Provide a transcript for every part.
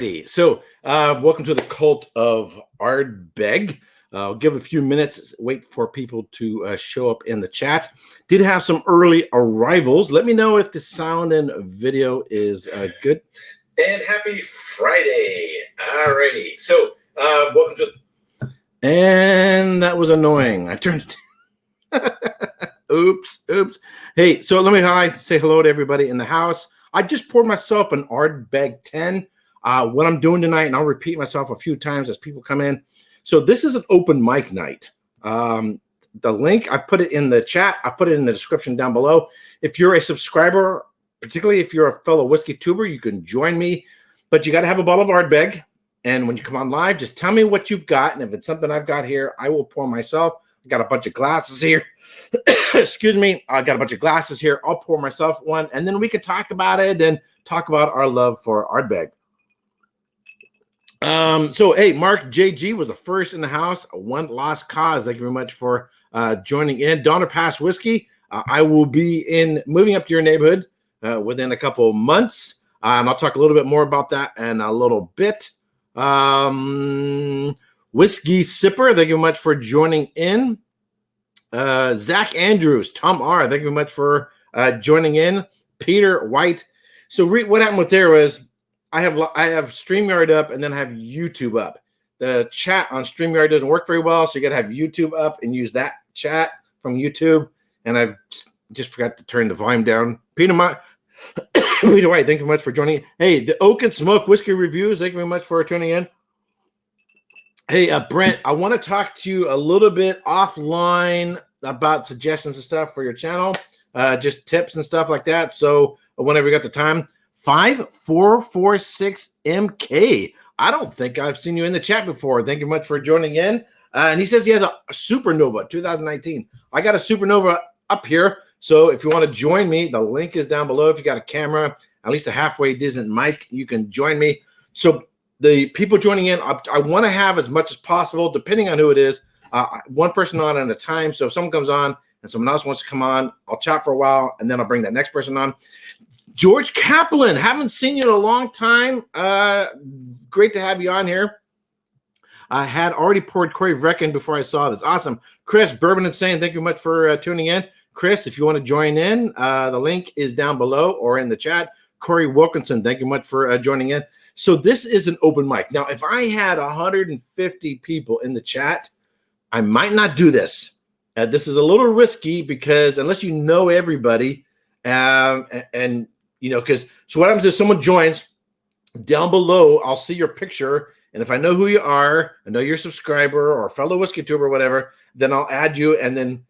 Welcome to the Cult of Ardbeg. I'll give a few minutes, wait for people to show up in the chat. Did have some early arrivals. Let me know if the sound and video is good. And happy Friday. Alrighty. Welcome to. And that was annoying. I turned it. Oops. Hey, so let me say hello to everybody in the house. I just poured myself an Ardbeg 10. What I'm doing tonight, and I'll repeat myself a few times as people come in. So this is an open mic night. The link, I put it in the chat. I put it in the description down below. If you're a subscriber, particularly if you're a fellow whiskey tuber, you can join me. But you got to have a bottle of Ardbeg. And when you come on live, just tell me what you've got. And if it's something I've got here, I will pour myself. I got a bunch of glasses here. Excuse me. I got a bunch of glasses here. I'll pour myself one. And then we can talk about it and talk about our love for Ardbeg. Hey, Mark JG was the first in the house. One lost cause. Thank you very much for joining in. Donner Pass Whiskey. I will be moving up to your neighborhood within a couple of months. I'll talk a little bit more about that in a little bit. Whiskey Sipper. Thank you very much for joining in. Zach Andrews, Tom R. Thank you very much for joining in. Peter White. So what happened with there was, I have StreamYard up and then I have YouTube up. The chat on StreamYard doesn't work very well, so you got to have YouTube up and use that chat from YouTube. And I just forgot to turn the volume down. Peter White, thank you very much for joining. Hey, the Oak and Smoke Whiskey Reviews, thank you very much for tuning in. Hey, Brent, I want to talk to you a little bit offline about suggestions and stuff for your channel, just tips and stuff like that. So whenever you got the time. 5446MK. I don't think I've seen you in the chat before. Thank you much for joining in. And he says he has a Supernova 2019. I got a Supernova up here. So if you want to join me, the link is down below. If you got a camera, at least a halfway decent mic, you can join me. So the people joining in, I want to have as much as possible, depending on who it is, one person on at a time. So if someone comes on and someone else wants to come on, I'll chat for a while, and then I'll bring that next person on. George Kaplan, haven't seen you in a long time. Great to have you on here. I had already poured Corey Vrecken before I saw this. Awesome. Chris, Bourbon Insane, thank you much for tuning in. Chris, if you want to join in, the link is down below or in the chat. Corey Wilkinson, thank you much for joining in. So this is an open mic. Now, if I had 150 people in the chat, I might not do this. This is a little risky because unless you know everybody, and you know, because so what happens is someone joins down below, I'll see your picture, and if I know who you are, I know you're a subscriber or a fellow whiskey tuber or whatever, then I'll add you, and then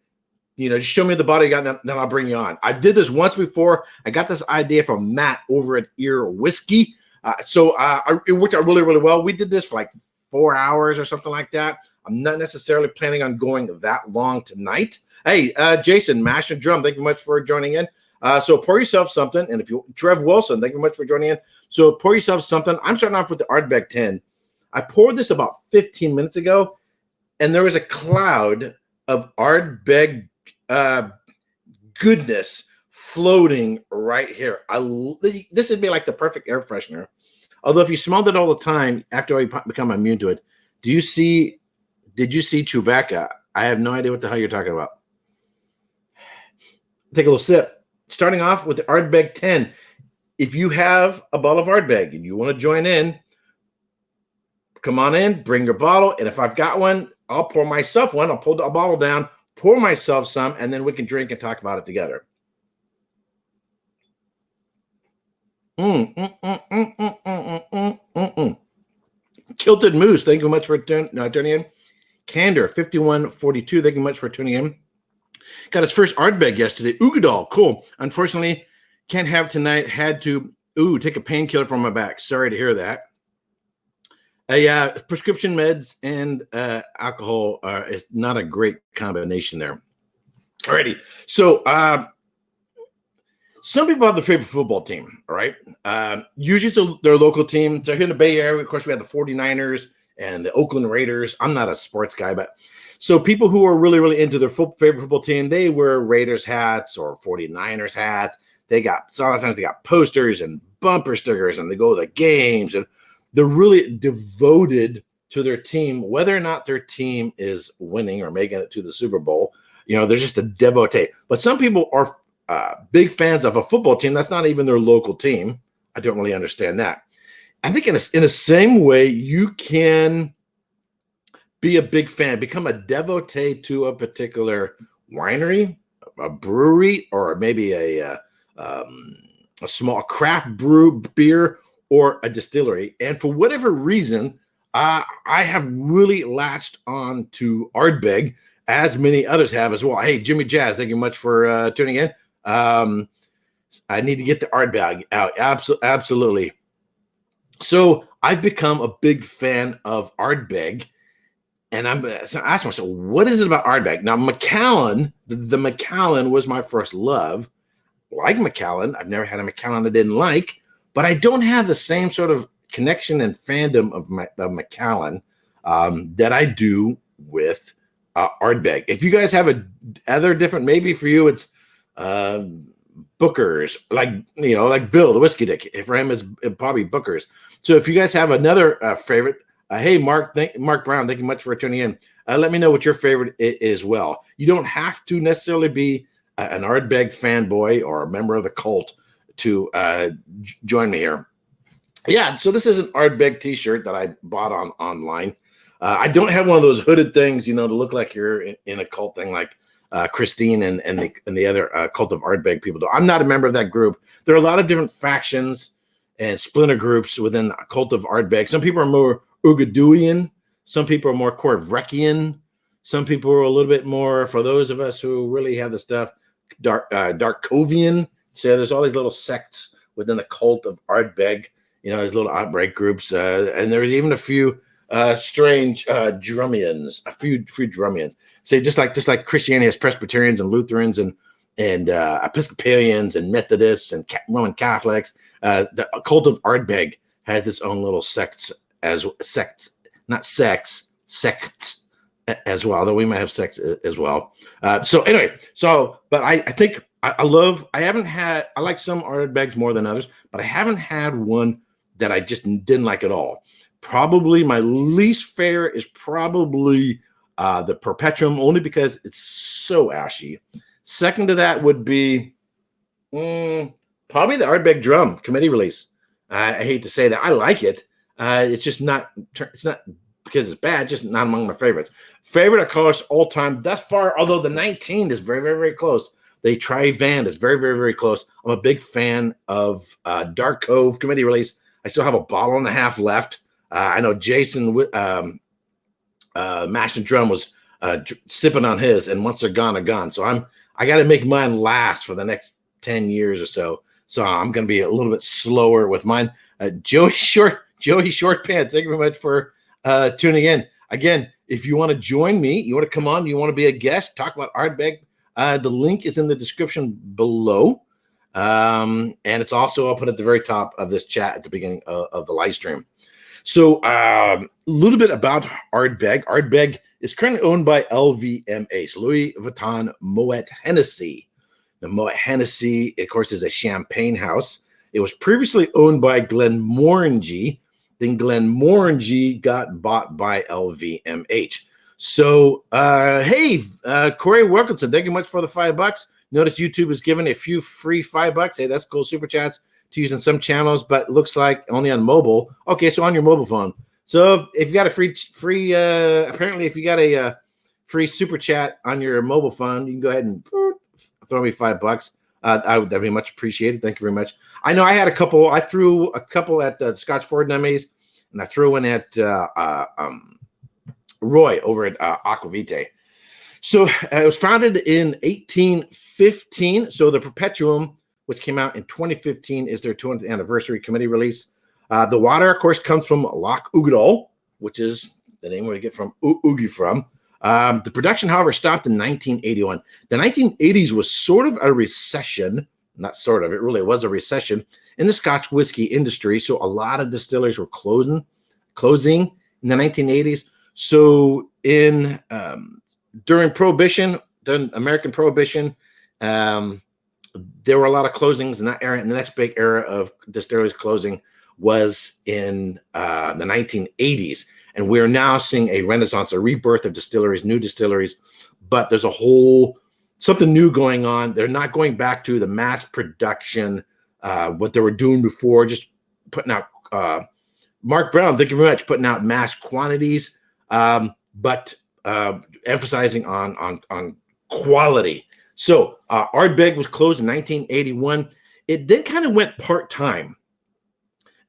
just show me the bottle you got, and then I'll bring you on. I did this once before. I got this idea from Matt over at Ear Whiskey, it worked out really, really well. We did this for like 4 hours or something like that. I'm not necessarily planning on going that long tonight. Hey, Jason, Mash and Drum, thank you much for joining in. So pour yourself something, and if you, Trev Wilson, thank you much for joining in. So pour yourself something. I'm starting off with the Ardbeg 10. I poured this about 15 minutes ago, and there was a cloud of Ardbeg goodness floating right here. This would be like the perfect air freshener. Although if you smelled it all the time after I become immune to it, did you see Chewbacca? I have no idea what the hell you're talking about. Take a little sip. Starting off with the Ardbeg 10. If you have a bottle of Ardbeg and you want to join in, come on in, bring your bottle. And if I've got one, I'll pour myself one. I'll pull a bottle down, pour myself some, and then we can drink and talk about it together. Kilted Moose, thank you much for tuning in. Candor 5142, thank you much for tuning in. Got his first Ardbeg yesterday. Ugadal, cool. Unfortunately, can't have tonight. Had to take a painkiller from my back. Sorry to hear that. Prescription meds and alcohol is not a great combination there. Alrighty. So some people have their favorite football team, all right? Usually it's their local team. So here in the Bay Area, of course, we have the 49ers and the Oakland Raiders. I'm not a sports guy, but so people who are really, really into their favorite football team, they wear Raiders hats or 49ers hats. Sometimes they got posters and bumper stickers, and they go to the games. And they're really devoted to their team, whether or not their team is winning or making it to the Super Bowl. They're just a devotee. But some people are big fans of a football team that's not even their local team. I don't really understand that. I think in the same way, you can be a big fan, become a devotee to a particular winery, a brewery, or maybe a small craft beer or a distillery. And for whatever reason, I have really latched on to Ardbeg, as many others have as well. Hey, Jimmy Jazz, thank you much for tuning in. I need to get the Ardbeg out. Absolutely. So I've become a big fan of Ardbeg. And I'm asking myself, what is it about Ardbeg? Now, Macallan, the Macallan was my first love. Like Macallan, I've never had a Macallan I didn't like, but I don't have the same sort of connection and fandom of Macallan that I do with Ardbeg. If you guys have other different, maybe for you it's Booker's, like Bill, the whiskey dick. For him, it's probably Booker's. So if you guys have another favorite. Hey, Mark Brown, thank you much for tuning in. Let me know what your favorite is as well. You don't have to necessarily be an Ardbeg fanboy or a member of the cult to join me here. Yeah, so this is an Ardbeg t-shirt that I bought online. I don't have one of those hooded things, to look like you're in a cult thing like Christine and the other Cult of Ardbeg people do. I'm not a member of that group. There are a lot of different factions and splinter groups within the Cult of Ardbeg. Some people are more Ugaduian. Some people are more Corvrekian. Some people are a little bit more, for those of us who really have the stuff, Darkovian. So there's all these little sects within the Cult of Ardbeg, these little outbreak groups. And there's even a few strange Drumians, a few Drumians. So just like Christianity has Presbyterians and Lutherans and Episcopalians and Methodists and Roman Catholics, the Cult of Ardbeg has its own little sects as well, though we might have sex as well. So anyway, but I think I like some Ardbegs more than others, but I haven't had one that I just didn't like at all. Probably my least favorite is probably the Perpetuum, only because it's so ashy. Second to that would be probably the Ardbeg Drum committee release. I hate to say that. I like it. It's just not. It's not because it's bad. Just not among my favorites. Favorite, of course, all time thus far. Although the 19 is very, very, very close. The Tri-Van is very, very, very close. I'm a big fan of Dark Cove committee release. I still have a bottle and a half left. I know Jason Mash and Drum was sipping on his, and once they're gone. So I got to make mine last for the next 10 years or so. So I'm going to be a little bit slower with mine. Joey Short Pants, thank you very much for tuning in. Again, if you want to join me, you want to come on, you want to be a guest, talk about Ardbeg, the link is in the description below. And it's also, I'll put it at the very top of this chat at the beginning of the live stream. So a little bit about Ardbeg. Ardbeg is currently owned by LVMH, Louis Vuitton Moet Hennessy. The Moet Hennessy, of course, is a champagne house. It was previously owned by Glenmorangie. Then Glenmorangie got bought by LVMH. So, hey, Corey Wilkinson, thank you much for the $5. Notice YouTube is giving a few free $5. Hey, that's cool. Super chats to use in some channels, but looks like only on mobile. Okay, so on your mobile phone. So if you got a free, apparently if you got a free super chat on your mobile phone, you can go ahead and throw me $5. That'd be much appreciated. Thank you very much. I know I had a couple. I threw a couple at Scotch Ford Dummies, and I threw one at Roy over at Aquavite. So it was founded in 1815. So the Perpetuum, which came out in 2015, is their 200th anniversary committee release. The water, of course, comes from Loch Ugadal, which is the name where you get from Ugi from. The production, however, stopped in 1981. The 1980s was sort of a recession. Not sort of, it really was a recession in the Scotch whiskey industry. So a lot of distilleries were closing in the 1980s. So during Prohibition, during American Prohibition, there were a lot of closings in that era. And the next big era of distilleries closing was in the 1980s. And we're now seeing a renaissance, a rebirth of distilleries, new distilleries. But there's something new going on. They're not going back to the mass production, what they were doing before, just putting out, Mark Brown, thank you very much, putting out mass quantities, but emphasizing on quality. So Ardbeg was closed in 1981. It then kind of went part-time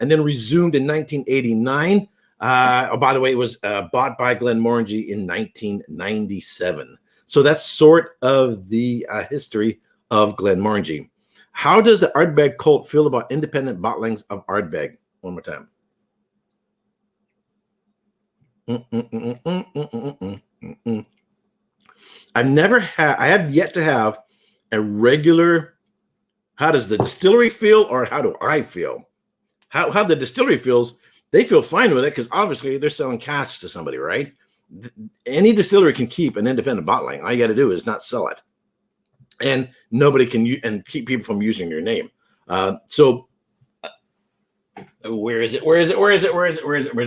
and then resumed in 1989. By the way, it was bought by Glenmorangie in 1997. So that's sort of the history of Glenmorangie. How does the Ardbeg cult feel about independent bottlings of Ardbeg? One more time. I have yet to have a regular, how does the distillery feel or how do I feel? How the distillery feels, they feel fine with it because obviously they're selling casks to somebody, right? Any distillery can keep an independent bottling. All you got to do is not sell it. And nobody can and keep people from using your name. So where is it?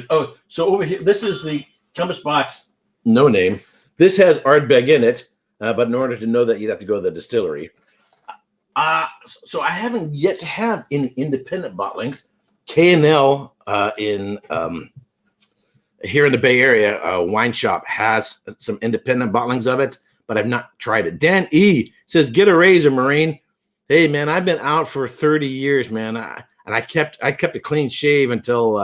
Oh, so over here, this is the Compass Box, no name. This has Ardbeg in it, but in order to know that, you'd have to go to the distillery. So I haven't yet to have any independent bottlings. K&L in here in the Bay Area, wine shop has some independent bottlings of it, but I've not tried it. Dan E says, "Get a razor, Marine." Hey man, I've been out for 30 years, man. I kept a clean shave until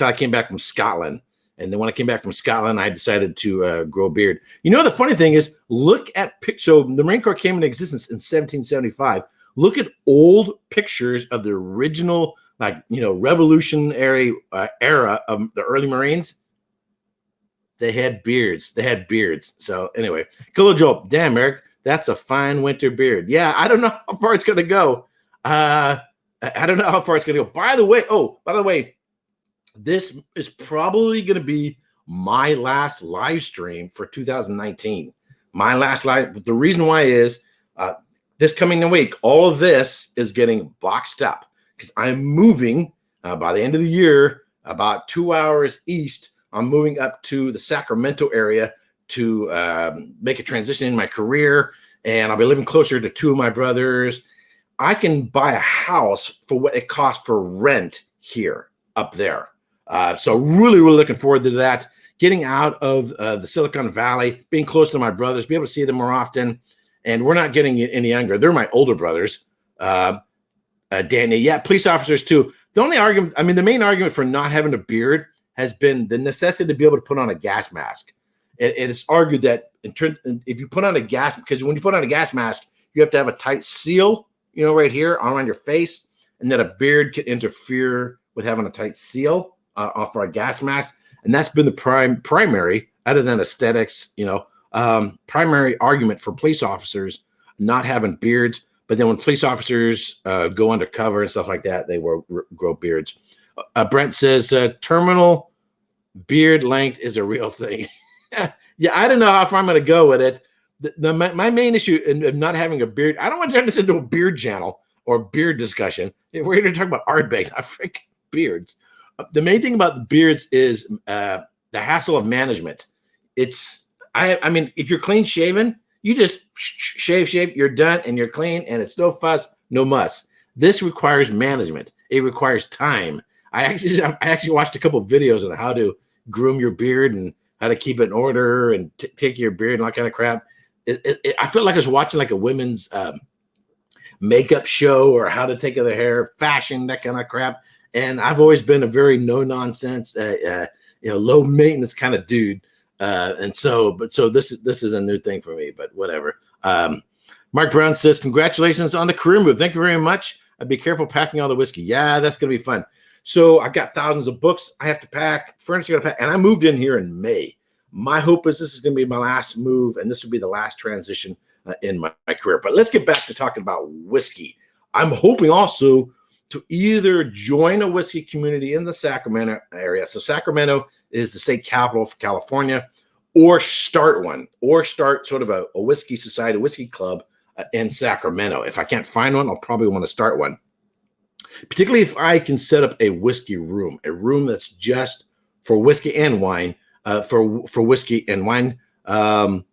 I came back from Scotland. And then when I came back from Scotland, I decided to grow a beard. You know, the funny thing is, look at pictures. So the Marine Corps came into existence in 1775. Look at old pictures of the original, revolutionary era of the early Marines. They had beards. So anyway, Kilo Joel, damn, Eric, that's a fine winter beard. Yeah, I don't know how far it's going to go. I don't know how far it's going to go. By the way, this is probably going to be my last live stream for 2019. My last live. The reason why is this coming week, all of this is getting boxed up because I'm moving by the end of the year, about 2 hours east. I'm moving up to the Sacramento area to make a transition in my career, and I'll be living closer to two of my brothers. I can buy a house for what it costs for rent here up there. So really, really looking forward to that. Getting out of the Silicon Valley, being close to my brothers, be able to see them more often. And we're not getting any younger. They're my older brothers. Danny, yeah, police officers too. The only argument, the main argument for not having a beard has been the necessity to be able to put on a gas mask. It's argued that if you put on a gas, because when you put on a gas mask, you have to have a tight seal, right here around your face, and that a beard could interfere with having a tight seal for a gas mask. And that's been the primary, other than aesthetics, primary argument for police officers not having beards. But then when police officers go undercover and stuff like that, they will grow beards. Brent says terminal beard length is a real thing. Yeah, I don't know how far I'm going to go with it. My main issue in not having a beard, I don't want to turn this into a beard channel or beard discussion. We're here to talk about Ardbeg, not freaking beards. The main thing about the beards is the hassle of management. If you're clean shaven, you just shave, you're done, and you're clean, and it's no fuss, no muss. This requires management. It requires time. I actually watched a couple of videos on how to groom your beard and how to keep it in order and take your beard and all that kind of crap. I feel like I was watching like a women's makeup show or how to take care of their hair, fashion, that kind of crap. And I've always been a very no nonsense, low maintenance kind of dude. So this is a new thing for me, but whatever. Mark Brown says, congratulations on the career move. Thank you very much. Be careful packing all the whiskey. Yeah, that's going to be fun. So I've got thousands of books I have to pack, furniture I got to pack, and I moved in here in May. My hope is this is going to be my last move, and this will be the last transition in my career. But let's get back to talking about whiskey. I'm hoping also to either join a whiskey community in the Sacramento area. So Sacramento is the state capital for California, or start one, or start sort of a whiskey society, whiskey club in Sacramento. If I can't find one, I'll probably want to start one. particularly if I can set up a whiskey room, a room that's just for whiskey and wine, for whiskey and wine. I'm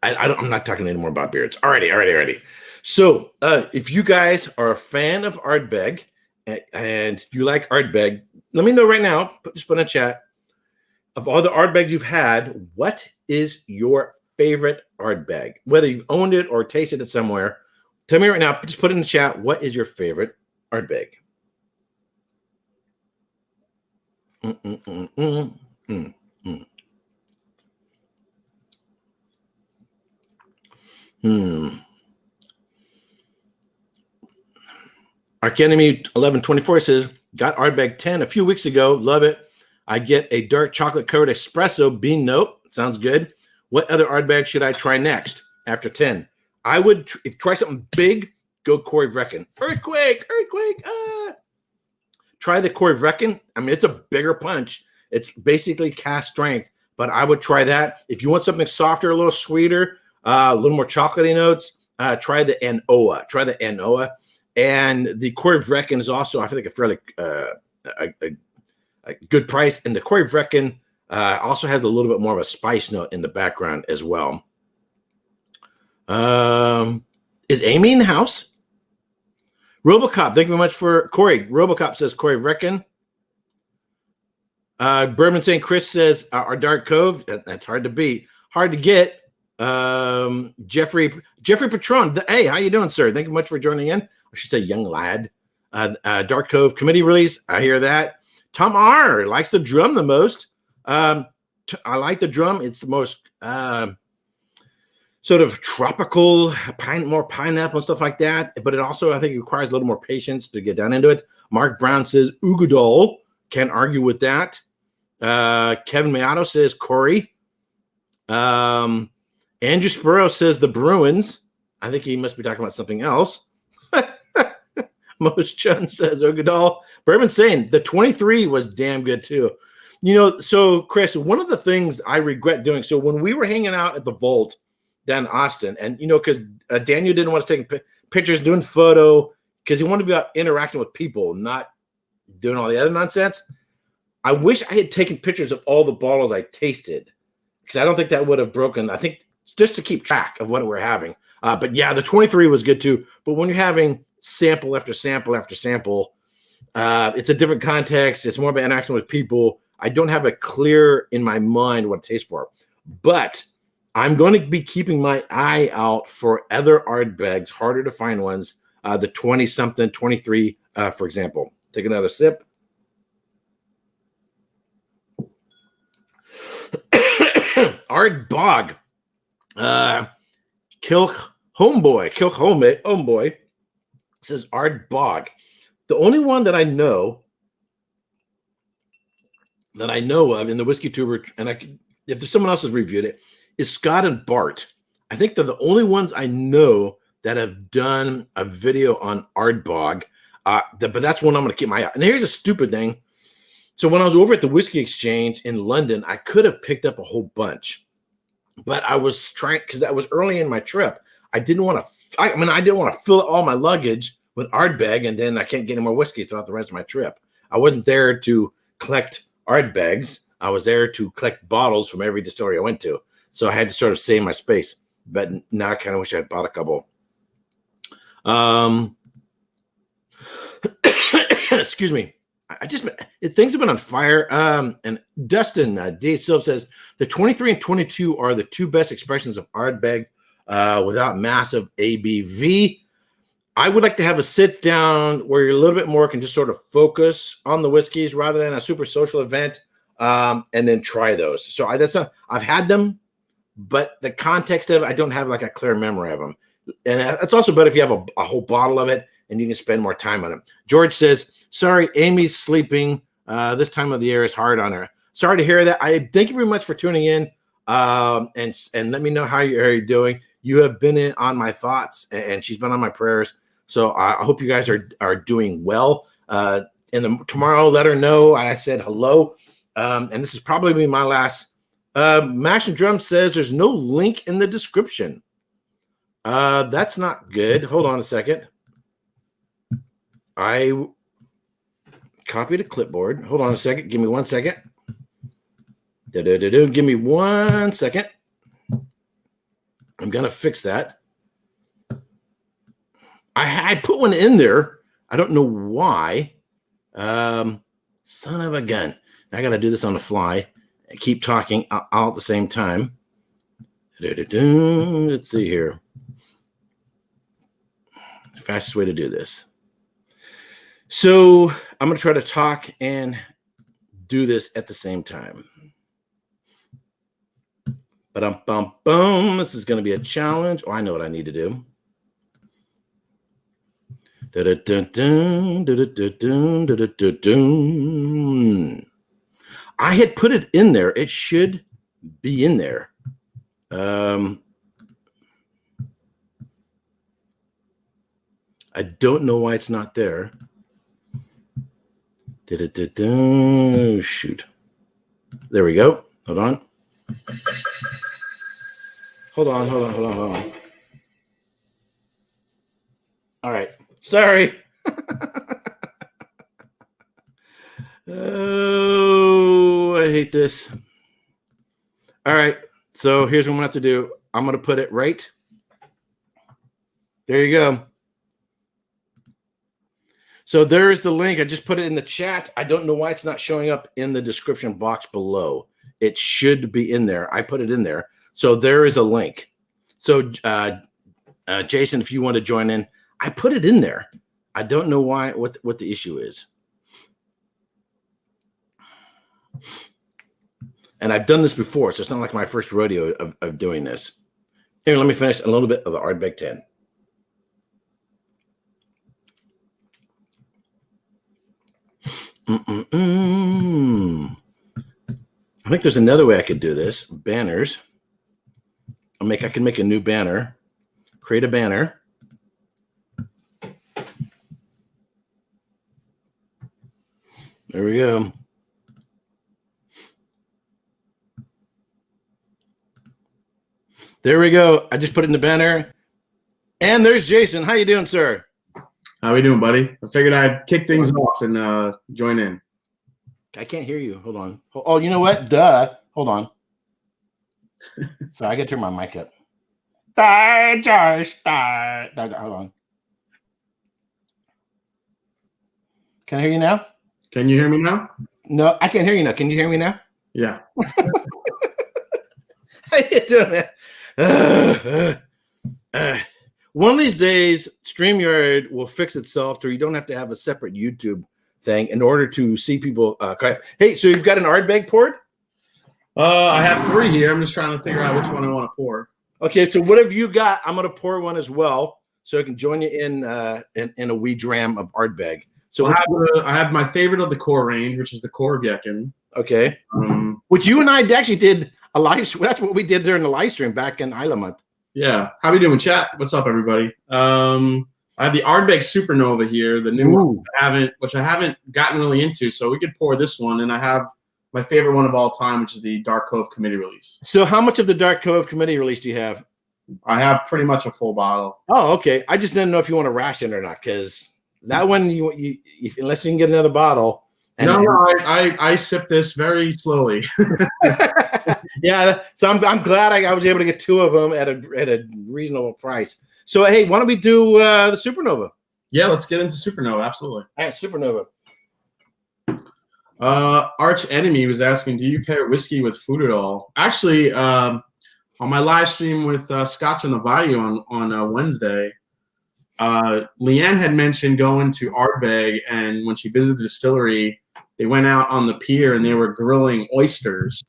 not talking anymore about beards. Alrighty. So if you guys are a fan of Ardbeg and you like Ardbeg, let me know right now. Just put in a chat. Of all the Ardbegs you've had, what is your favorite Ardbeg? Whether you've owned it or tasted it somewhere, tell me right now. Just put in the chat. What is your favorite Ardbeg? Arkenemy 1124 says, got Ardbeg 10 a few weeks ago. Love it. I get a dark chocolate covered espresso bean note. Sounds good. What other Ardbeg should I try next after 10? I would, if try something big, go Corey Vrecken. Earthquake. Try the Corey Vrecken. I mean, it's a bigger punch. It's basically cast strength, but I would try that. If you want something softer, a little sweeter, a little more chocolatey notes, try the Anoa. And the Corey Vrecken is also, I think, a fairly a good price. And the Corey Vrecken also has a little bit more of a spice note in the background as well. Is Amy in the house? Robocop, thank you very much for Corey. Robocop says Corey Vrecken. Bourbon St. Chris says our Dark Cove. That's hard to beat. Hard to get. Jeffrey Patron. Hey, how you doing, sir? Thank you much for joining in. I should say young lad. Dark Cove committee release. I hear that. Tom R likes the drum the most. I like the drum. It's the most sort of tropical, more pineapple and stuff like that. But it also, I think, it requires a little more patience to get down into it. Mark Brown says Ugadol. Can't argue with that. Kevin Mayato says Corey. Andrew Spurrow says the Bruins. I think he must be talking about something else. Most Chun says Ugadol. Bourbon saying the 23 was damn good too. You know, so Chris, one of the things I regret doing, so when we were hanging out at the Vault down in Austin, and you know, because Daniel didn't want to take pictures, doing photo, because he wanted to be out interacting with people, not doing all the other nonsense. I wish I had taken pictures of all the bottles I tasted, because I don't think that would have broken. I think just to keep track of what we're having. But yeah, the 23 was good too. But when you're having sample after sample after sample, it's a different context. It's more about interaction with people. I don't have a clear in my mind what it tastes for. But I'm going to be keeping my eye out for other Ardbegs, harder to find ones. The 20-something, 23, for example. Take another sip. Ardbeg. Kilk Homeboy says Ardbeg. The only one that I know of in the Whiskey Tuber, and I could, if there's someone else has reviewed it, is Scott and Bart. I think they're the only ones I know that have done a video on Ardbeg. But that's one I'm going to keep my eye on. And here's a stupid thing. So when I was over at the Whiskey Exchange in London, I could have picked up a whole bunch, but I was trying, because that was early in my trip. I didn't want to. I didn't want to fill all my luggage with Ardbeg, and then I can't get any more whiskey throughout the rest of my trip. I wasn't there to collect Ardbegs. I was there to collect bottles from every distillery I went to. So I had to sort of save my space. But now I kind of wish I had bought a couple. Excuse me. Things have been on fire. And Dustin D. Silva says the 23 and 22 are the two best expressions of Ardbeg without massive ABV. I would like to have a sit down where you're a little bit more can just sort of focus on the whiskeys rather than a super social event, and then try those. So I've had them, but the context of it, I don't have like a clear memory of them. And it's also better if you have a whole bottle of it and you can spend more time on it. George says, sorry, Amy's sleeping. This time of the year is hard on her. Sorry to hear that. I thank you very much for tuning in, and let me know how you're doing. You have been on my thoughts, and she's been on my prayers. So I hope you guys are doing well. Tomorrow, let her know I said hello. And this is probably my last. Mash and Drum says there's no link in the description. That's not good. Hold on a second. I copied a clipboard. Hold on a second. Give me 1 second. Give me 1 second. I'm going to fix that. I put one in there. I don't know why. Son of a gun. I got to do this on the fly. I keep talking all at the same time. Let's see here. Fastest way to do this. So I'm going to try to talk and do this at the same time. Ba-dum-bum-bum. This is going to be a challenge. Oh, I know what I need to do. I had put it in there. It should be in there. I don't know why it's not there. Shoot. There we go. Hold on. Hold on. All right. Sorry. Oh, I hate this. All right. So here's what I'm going to have to do. I'm going to put it right. There you go. So there's the link. I just put it in the chat. I don't know why it's not showing up in the description box below. It should be in there. I put it in there. So there is a link. So Jason, if you want to join in, I put it in there. I don't know why, what the issue is. And I've done this before, so it's not like my first rodeo of doing this. Here, let me finish a little bit of the Ardbeg 10. I think there's another way I could do this. Banners. I can make a new banner. Create a banner. There we go. There we go. I just put it in the banner. And there's Jason. How you doing, sir? How we doing, buddy? I figured I'd kick things off and join in. I can't hear you. Hold on. Oh, you know what? Duh. Hold on. So I got to turn my mic up. Hold on. Can I hear you now? Can you hear me now? No, I can't hear you now. Can you hear me now? Yeah. How you doing, man? One of these days, StreamYard will fix itself to where you don't have to have a separate YouTube thing in order to see people. Hey, so you've got an Ardbeg poured? I have 3 here. I'm just trying to figure out which one I want to pour. Okay, so whatever you got, I'm going to pour one as well, so I can join you in a wee dram of Ardbeg. So I have my favorite of the core range, which is the core Viekken. Okay. Which you and I actually did a live. That's what we did during the live stream back in Isla month. Yeah. How we doing, chat? What's up, everybody? I have the Ardbeg Supernova here, the new one which I haven't gotten really into, so we could pour this one, and I have my favorite one of all time, which is the Dark Cove Committee release. So how much of the Dark Cove Committee release do you have? I have pretty much a full bottle. Oh, okay. I just didn't know if you want to ration it or not, because that one, you unless you can get another bottle. I sip this very slowly. Yeah, so I'm glad I was able to get 2 of them at a reasonable price. So hey, why don't we do the Supernova? Yeah, let's get into Supernova. Absolutely. All right, Supernova. Arch Enemy was asking, do you pair whiskey with food at all? Actually, on my live stream with Scotch on the Bayou on Wednesday, Leanne had mentioned going to Ardbeg, and when she visited the distillery, they went out on the pier and they were grilling oysters,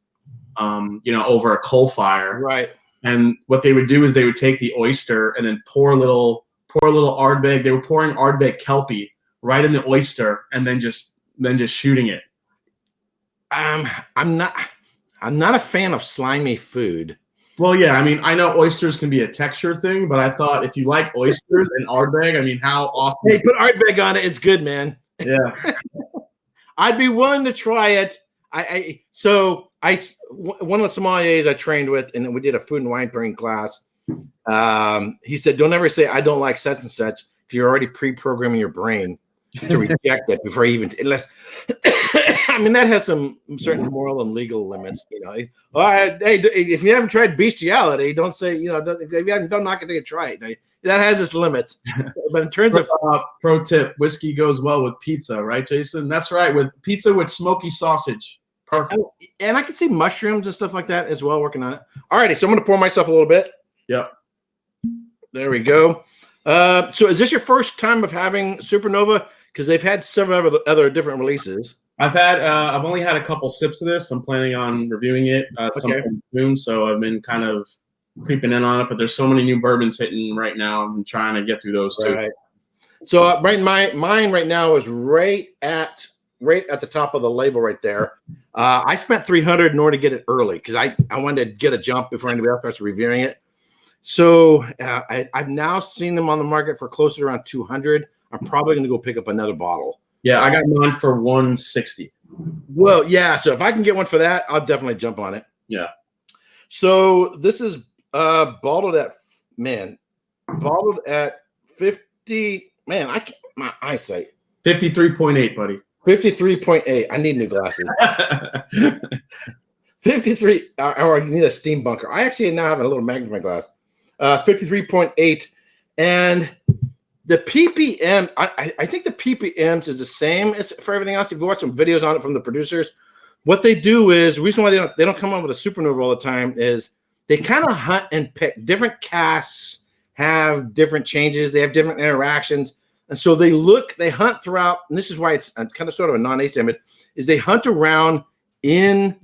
over a coal fire. Right. And what they would do is they would take the oyster and then pour a little Ardbeg. They were pouring Ardbeg Kelpie right in the oyster and then just shooting it. I'm not a fan of slimy food. Well, yeah, I mean, I know oysters can be a texture thing, but I thought if you like oysters and Ardbeg, I mean, how awesome. Hey, put Ardbeg on it. It's good, man. Yeah. I'd be willing to try it. One of the sommeliers I trained with, and we did a food and wine pairing class. He said, don't ever say, I don't like such and such, because you're already pre-programming your brain. to reject it before even unless I mean that has some certain moral and legal limits. Hey, if you haven't tried bestiality, don't say don't knock it till you try it. That has its limits. But in terms of pro tip, whiskey goes well with pizza, right, Jason? That's right, with pizza with smoky sausage. Perfect. And I can see mushrooms and stuff like that as well. Working on it. All righty, so I'm going to pour myself a little bit. Yep. There we go. So is this your first time of having Supernova? Because they've had several other different releases. I've only had a couple sips of this. I'm planning on reviewing it sometime soon. So I've been kind of creeping in on it, but there's so many new bourbons hitting right now. I'm trying to get through those too. Right. So mine right now is right at the top of the label right there. I spent $300 in order to get it early because I wanted to get a jump before anybody else starts reviewing it. So I've now seen them on the market for closer to around $200. I'm probably going to go pick up another bottle. Yeah, I got mine for $160. Well, yeah. So if I can get one for that, I'll definitely jump on it. Yeah. So this is bottled at 50. Man, I can't, my eyesight. 53.8, buddy. 53.8. I need new glasses. 53. Or I need a steam bunker. I actually now have a little magnifying glass. 53.8, and the ppm. I think the ppms is the same as for everything else. If you watch some videos on it from the producers, what they do is the reason why they don't come up with a Supernova all the time is they kind of hunt and pick. Different casts have different changes. They have different interactions, and so they hunt throughout. And this is why it's kind of sort of a non-asymmet. Is they hunt around in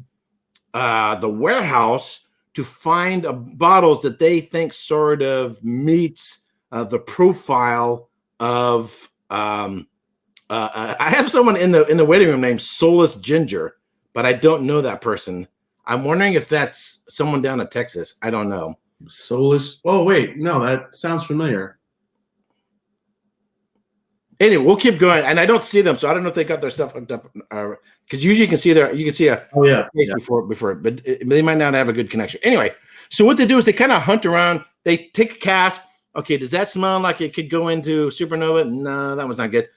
the warehouse to find bottles that they think sort of meets the profile of. I have someone in the waiting room named Soulless Ginger, but I don't know that person. I'm wondering if that's someone down in Texas. I don't know. Soulless. Oh wait, no, that sounds familiar. Anyway, we'll keep going, and I don't see them, so I don't know if they got their stuff hooked up. Because usually you can see a face before, but they might not have a good connection. Anyway, so what they do is they kind of hunt around. They take a cask. Okay, does that smell like it could go into Supernova? No, that one's not good.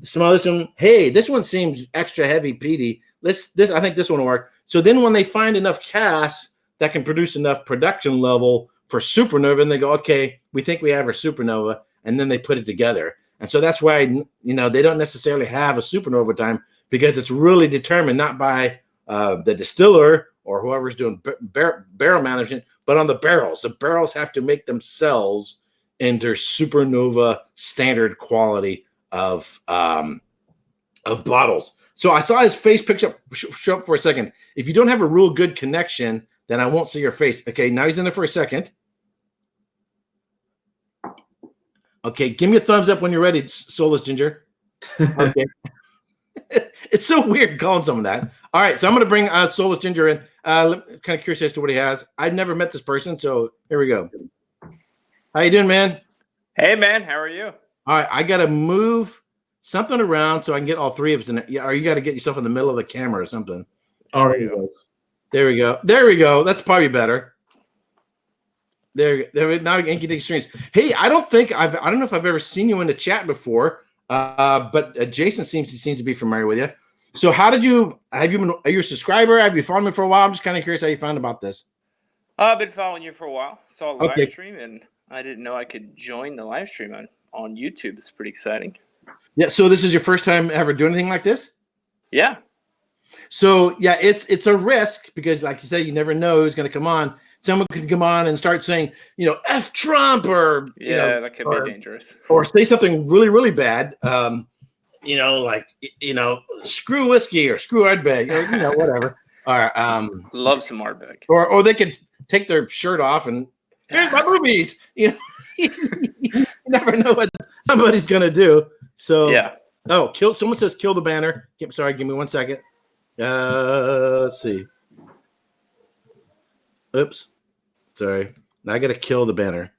Smell this one. Hey, this one seems extra heavy, peaty. I think this one will work. So then when they find enough casks that can produce enough production level for Supernova, and they go, okay, we think we have our Supernova, and then they put it together. And so that's why, they don't necessarily have a Supernova time, because it's really determined not by the distiller or whoever's doing barrel management, but on the barrels. The barrels have to make themselves into Supernova standard quality of bottles. So I saw his face show up for a second. If you don't have a real good connection, then I won't see your face. Okay, now he's in there for a second. Okay, give me a thumbs up when you're ready, Soulless Ginger. Okay. It's so weird calling someone that. All right, so I'm going to bring Soulless Ginger in. Kind of curious as to what he has. I've never met this person, so here we go. How you doing, man? Hey, man. How are you? All right, I got to move something around so I can get all three of us in it. Yeah, or you got to get yourself in the middle of the camera or something. All right, there we go. There we go. That's probably better. There. Now you can get the extremes. Hey, I don't know if I've ever seen you in the chat before, but Jason seems to be familiar with you. So are you a subscriber? Have you followed me for a while? I'm just kind of curious how you found about this. I've been following you for a while. Saw a live stream, and I didn't know I could join the live stream on YouTube. It's pretty exciting. Yeah. So this is your first time ever doing anything like this? Yeah. So yeah, it's a risk because, like you said, you never know who's going to come on. Someone could come on and start saying, F Trump, or that could be dangerous, or say something really, really bad. Screw whiskey or screw Ardbeg or whatever. Or love some Ardbeg. Or they could take their shirt off and here's my boobies. You never know what somebody's gonna do. So yeah. Oh, someone says kill the banner. Sorry, give me 1 second. Let's see. Oops. Sorry. Now I gotta kill the banner.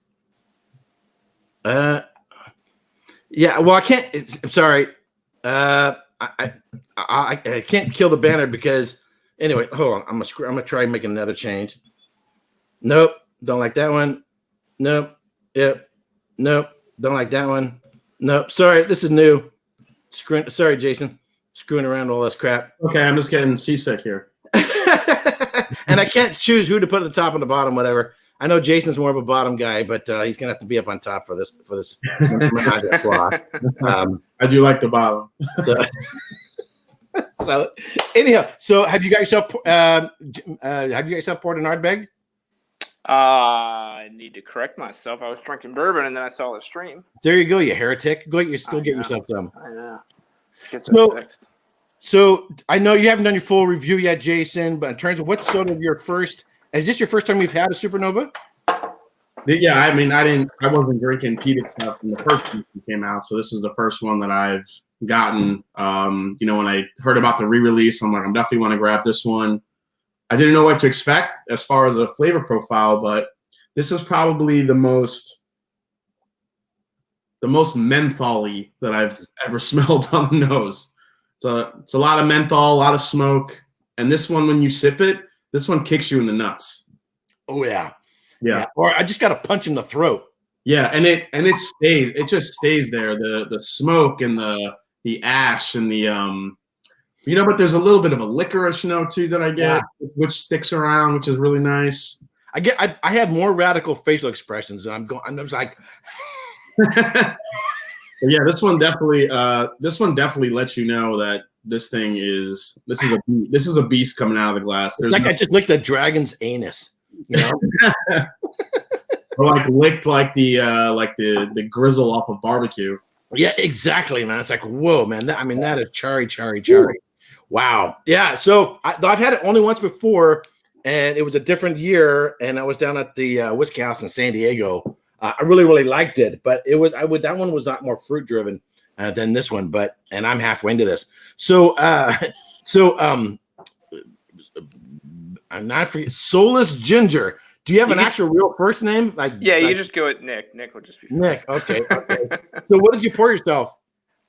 Yeah, well I can't. I'm sorry. I can't kill the banner because anyway, hold on. I'm gonna try making another change. Nope, don't like that one. Nope. Yep. Nope. Don't like that one. Nope. Sorry, this is new. Sorry, Jason. Screwing around all this crap. Okay, I'm just getting seasick here. And I can't choose who to put at the top and the bottom, whatever. I know Jason's more of a bottom guy, but he's gonna have to be up on top for this. I do like the bottom. So anyhow, so have you got yourself poured an Ardbeg? I need to correct myself. I was drinking bourbon and then I saw the stream. There you go, you heretic. Go get yourself some. I know. Get that fixed. So I know you haven't done your full review yet, Jason, but in terms of what's sort of your first, is this your first time you've had a Supernova? Yeah, I mean, I wasn't drinking peated stuff when the first one came out, so this is the first one that I've gotten. When I heard about the re-release, I'm like, I'm definitely want to grab this one. I didn't know what to expect as far as a flavor profile, but this is probably the most menthol-y that I've ever smelled on the nose. It's a lot of menthol, a lot of smoke, and this one, when you sip it, this one kicks you in the nuts. Oh yeah. Yeah. Or I just got a punch in the throat. Yeah, and it stays. It just stays there. The smoke and the ash and the but there's a little bit of a licorice note too that I get, which sticks around, which is really nice. I have more radical facial expressions, and I'm just like. Yeah, this one definitely lets you know that this is a beast coming out of the glass. There's I just licked a dragon's anus, you know. Or like licked like the grizzle off of barbecue. Yeah, exactly, man. It's like, whoa, man. That is cherry. Wow. Yeah. So I've had it only once before, and it was a different year, and I was down at the Whiskey House in San Diego. I really, really liked it, but that one was not more fruit driven than this one. And I'm halfway into this. So I'm not forgetting Soulless Ginger. Do you have an actual real first name? You just go with Nick. Nick will just be Nick. Okay. So what did you pour yourself?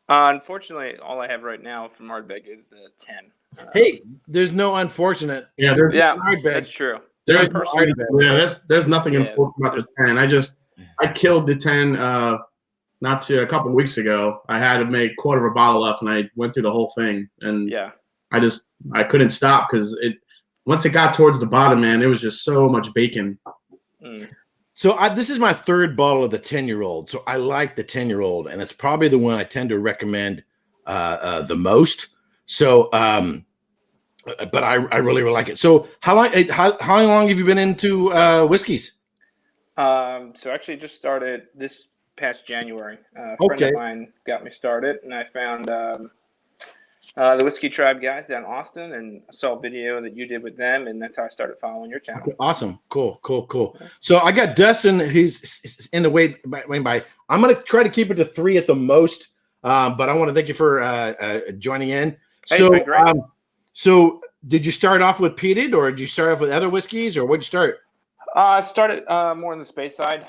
Unfortunately, all I have right now from Ardbeg is the 10. Hey, there's no unfortunate. Yeah, that's true. There's nothing important about the 10. I killed the 10 a couple of weeks ago. I had to make quarter of a bottle up, and I went through the whole thing. And I couldn't stop because once it got towards the bottom, man, it was just so much bacon. Mm. So this is my third bottle of the 10-year-old. So I like the 10-year-old, and it's probably the one I tend to recommend the most. So, but I really like it. So how long have you been into whiskeys? So actually just started this past January. A friend of mine got me started, and I found the Whiskey Tribe guys down in Austin, and I saw a video that you did with them, and that's how I started following your channel. Okay, awesome. Cool. So I got Dustin, who's in the way by. I'm going to try to keep it to 3 at the most, but I want to thank you for joining in. Hey, So did you start off with peated, or did you start off with other whiskeys, or what'd you start? I started more in the Speyside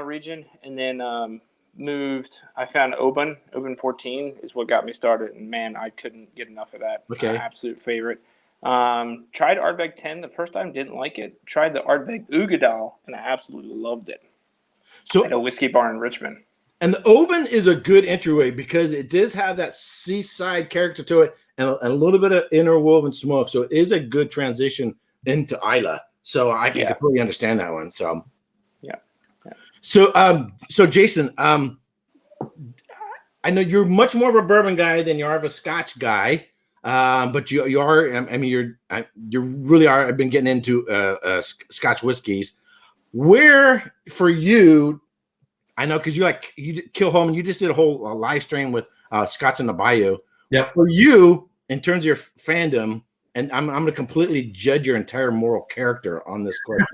region, and then moved. I found Oban 14 is what got me started, and man, I couldn't get enough of that. Okay. Absolute favorite. Tried Ardbeg 10 the first time, didn't like it. Tried the Ardbeg Ugadal, and I absolutely loved it. So at a whiskey bar in Richmond. And the Oban is a good entryway because it does have that seaside character to it, and a little bit of interwoven smoke. So it is a good transition into Islay. So I can completely understand that one. So yeah. So Jason, I know you're much more of a bourbon guy than you are of a Scotch guy, but you are. I mean, you really are. I've been getting into Scotch whiskeys. Where for you? I know because you Kill Home, and you just did a whole live stream with Scotch in the Bayou. Yeah. For you, in terms of your fandom. And I'm going to completely judge your entire moral character on this question.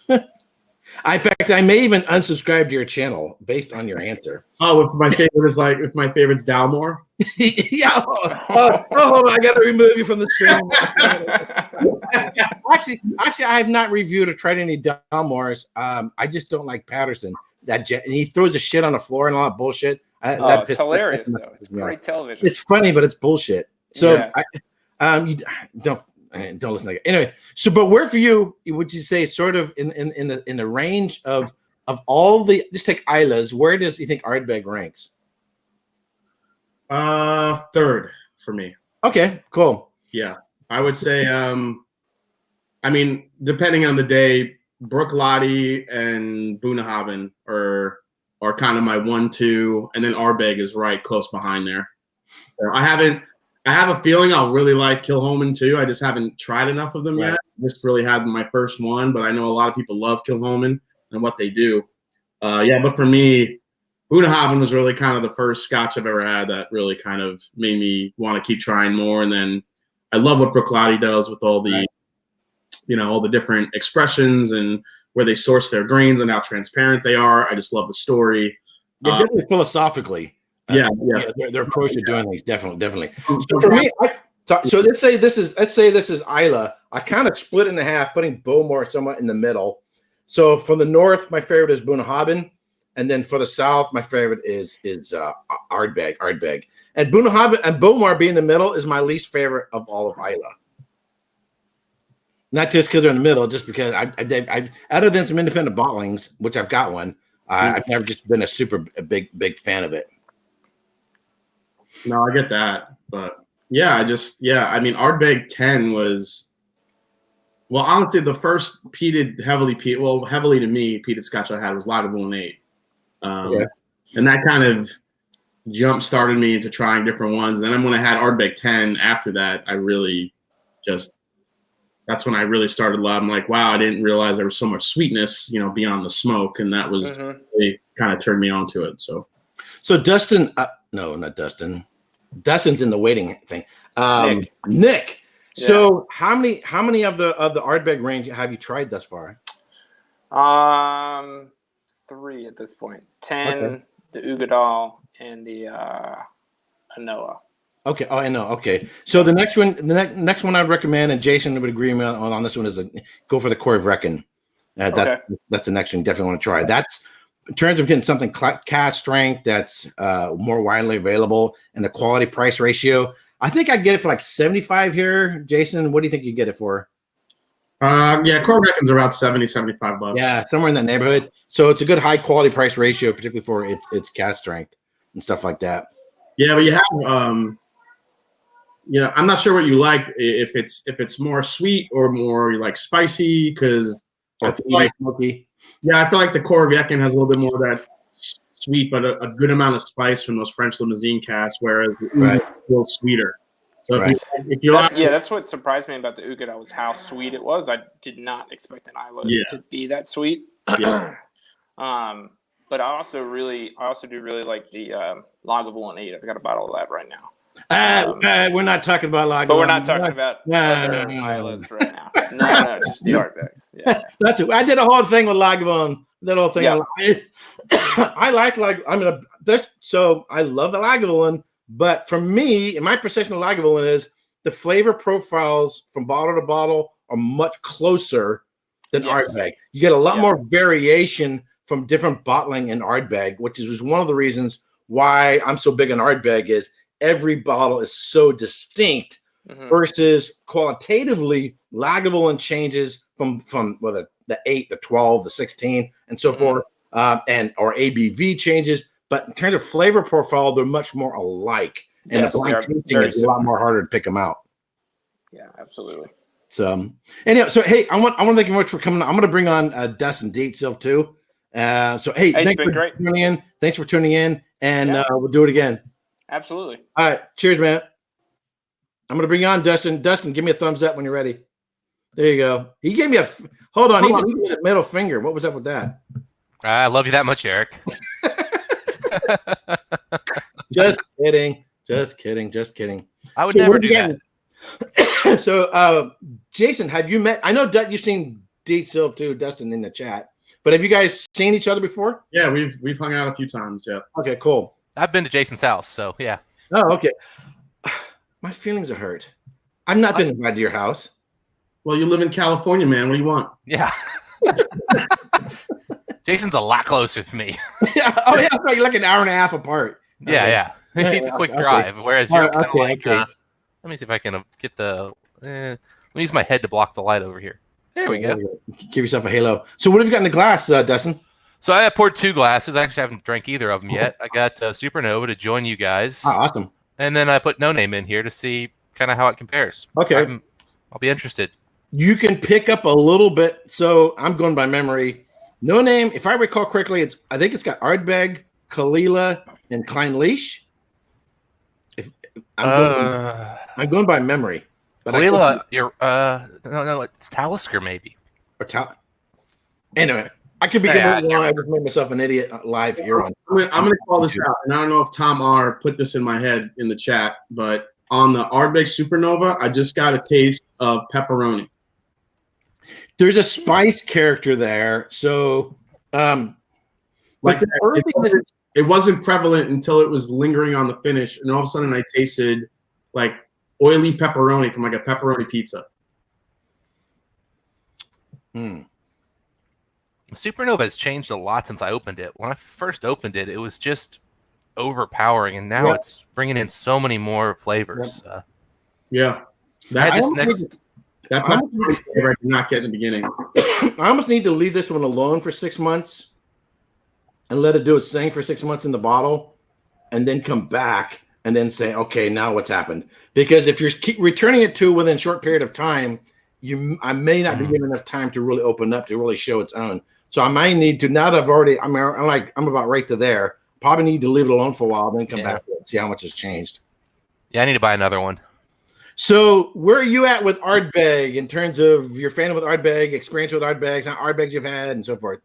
In fact, I may even unsubscribe to your channel based on your answer. Oh, if my favorite's Dalmore. Yeah. Hold on, I got to remove you from the stream. Actually, I have not reviewed or tried any Dalmores. I just don't like Patterson. And he throws a shit on the floor and all that bullshit. It's hilarious though. It's great television. It's funny, but it's bullshit. So you don't listen to it. Anyway, but where for you would you say sort of in the range of of all the, just take Isla's, where does you think Ardbeg ranks? Third for me. Okay, cool. Yeah, I would say. I mean, depending on the day, Brooklotti and Bunnahabhain are kind of my 1-2, and then Ardbeg is right close behind there. So I have a feeling I'll really like Kilchoman too. I just haven't tried enough of them yet. Just really had my first one, but I know a lot of people love Kilchoman and what they do. Yeah, but for me, Bunnahabhain was really kind of the first Scotch I've ever had that really kind of made me want to keep trying more. And then I love what Brooklotti does with all the, all the different expressions and where they source their grains and how transparent they are. I just love the story. Yeah, definitely philosophically. Yeah. Their approach to doing things, definitely. So for me, so let's say this is Isla. I kind of split in half, putting Bowmore somewhat in the middle. So for the north, my favorite is Bunnahabhain, and then for the south, my favorite is Ardbeg. And Bunnahabhain and Bowmore being in the middle is my least favorite of all of Isla. Not just because they're in the middle, just because I other than some independent bottlings, which I've got one, I've never just been a big fan of it. No, I get that, but yeah, I mean, Ardbeg 10 was, well, honestly, the first heavily to me peated Scotch I had was Lagavulin 8, and that kind of jump started me into trying different ones. And then when I had Ardbeg 10 after that, I really that's when I really started loving. I'm like, wow, I didn't realize there was so much sweetness, beyond the smoke, and that was really kind of turned me on to it. So Dustin, no, not Dustin. Dustin's in the waiting thing. Nick. Yeah. So how many of the Ardbeg range have you tried thus far? 3 at this point. 10, the Ugadal, and the Anoa. Okay. Oh, I know. Okay. So the next one I'd recommend, and Jason would agree on this one, is go for the Corey Vrecken. That's the next one you definitely want to try. That's in terms of getting something cast strength that's more widely available, and the quality price ratio. I think I'd get it for like 75 here. Jason, what do you think you get it for? Yeah, Corey Vrecken's around $70-$75. Yeah, somewhere in that neighborhood. So it's a good high quality price ratio, particularly for its cast strength and stuff like that. Yeah, but you have I'm not sure what you like, if it's more sweet or more like spicy, because I feel like smoky. Yeah, I feel like the Corey Vrecken has a little bit more of that sweet, but a good amount of spice from those French limousine casts, whereas it's a little sweeter. So if you like, that's what surprised me about the Ugadal was how sweet it was. I did not expect an Isla to be that sweet. Yeah. But I also do really like the Lagavulin 8. I've got a bottle of that right now. We're not talking about Lagavulin. But we're not talking about Islas right now. No, just the Ardbegs. Yeah. That's it. I did a whole thing with Lagavulin. That whole thing. Yeah. I love the Lagavulin, but for me, in my perception of Lagavulin is the flavor profiles from bottle to bottle are much closer than Ardbeg. You get a lot more variation from different bottling in Ardbeg, which is one of the reasons why I'm so big on Ardbeg is every bottle is so distinct versus qualitatively Lagavulin changes from whether the 8, the 12, the 16, and so forth, or ABV changes. But in terms of flavor profile, they're much more alike, and the blind tasting is a lot more harder to pick them out. Yeah, absolutely. So anyway, hey, I want to thank you much for coming on. I'm going to bring on Dustin Dietzel too. So hey, thanks for tuning in. Thanks for tuning in, and we'll do it again. Absolutely. All right, cheers, man. I'm going to bring you on Dustin. Dustin, give me a thumbs up when you're ready. There you go. He gave me he just gave me a middle finger. What was up with that? I love you that much, Eric. Just kidding. I would never do that. So, Jason, have you met? I know you've seen Dietzel too, Dustin, in the chat. But have you guys seen each other before? Yeah, we've hung out a few times. Yeah. Okay, cool. I've been to Jason's house, so yeah. Oh, okay. My feelings are hurt. I've not been invited to your house. Well, you live in California, man. What do you want? Yeah. Jason's a lot closer to me. Yeah. Oh, yeah. It's like an hour and a half apart. Yeah. It's a quick drive, whereas you're kind of like. Let me see if I can get the. Let me use my head to block the light over here. There we go. Give yourself a halo. So, what have you got in the glass, Dustin? So I poured 2 glasses. I actually haven't drank either of them yet. I got Supernova to join you guys. Oh, awesome. And then I put No Name in here to see kind of how it compares. Okay. I'll be interested. You can pick up a little bit. So I'm going by memory. No Name, if I recall correctly, I think it's got Ardbeg, Kalila, and Kleinleash. I'm going by memory. But Kalila, no, it's Talisker maybe. Or anyway, I could be completely wrong. I just made myself an idiot live here on. I'm going to call this out, and I don't know if Tom R put this in my head in the chat, but on the Ardbeg Supernova, I just got a taste of pepperoni. There's a spice character there, so like it wasn't prevalent until it was lingering on the finish, and all of a sudden I tasted like oily pepperoni from like a pepperoni pizza. Supernova has changed a lot since I opened it. When I first opened it, it was just overpowering, and now it's bringing in so many more flavors. That pepperoni flavor I did not get in the beginning. I almost need to leave this one alone for 6 months and let it do its thing for 6 months in the bottle, and then come back and then say, okay, now what's happened? Because if you're keep returning it to within a short period of time, I may not be given enough time to really open up to really show its own. So I might need to, now that I'm about right to there, probably need to leave it alone for a while, then come back and see how much has changed. Yeah, I need to buy another one. So where are you at with Ardbeg in terms of your fan with Ardbeg, experience with Ardbegs, how Ardbegs you've had, and so forth?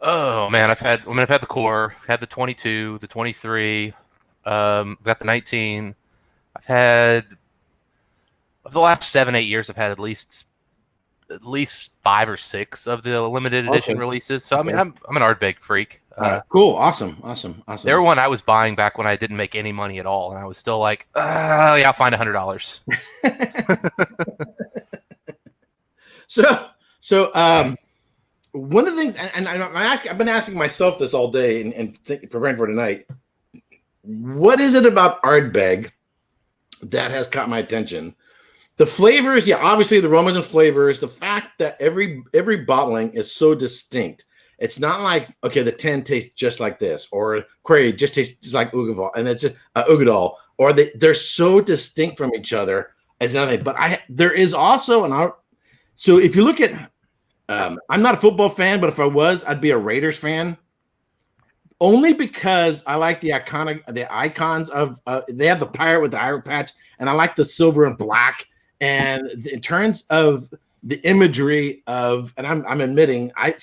Oh man, I've had the core, I've had the 22, the 23, got the 19. I've had, of the last 7-8 years, I've had at least 5 or 6 of the limited edition releases. So I mean, I'm an Ardbeg freak. Cool, awesome. They were one I was buying back when I didn't make any money at all, and I was still like, yeah, I'll find $100. So one of the things, and I've been asking myself this all day and preparing for tonight. What is it about Ardbeg that has caught my attention? The flavors, obviously the aromas and flavors. The fact that every bottling is so distinct. It's not like, okay, the 10 tastes just like this, or Query just tastes just like Ugaval, and it's Ugadal, or they're so distinct from each other as nothing. But there is also so if you look at, I'm not a football fan, but if I was, I'd be a Raiders fan. Only because I like the icons of they have the pirate with the eye patch, and I like the silver and black. And in terms of the imagery of, and I'm admitting, I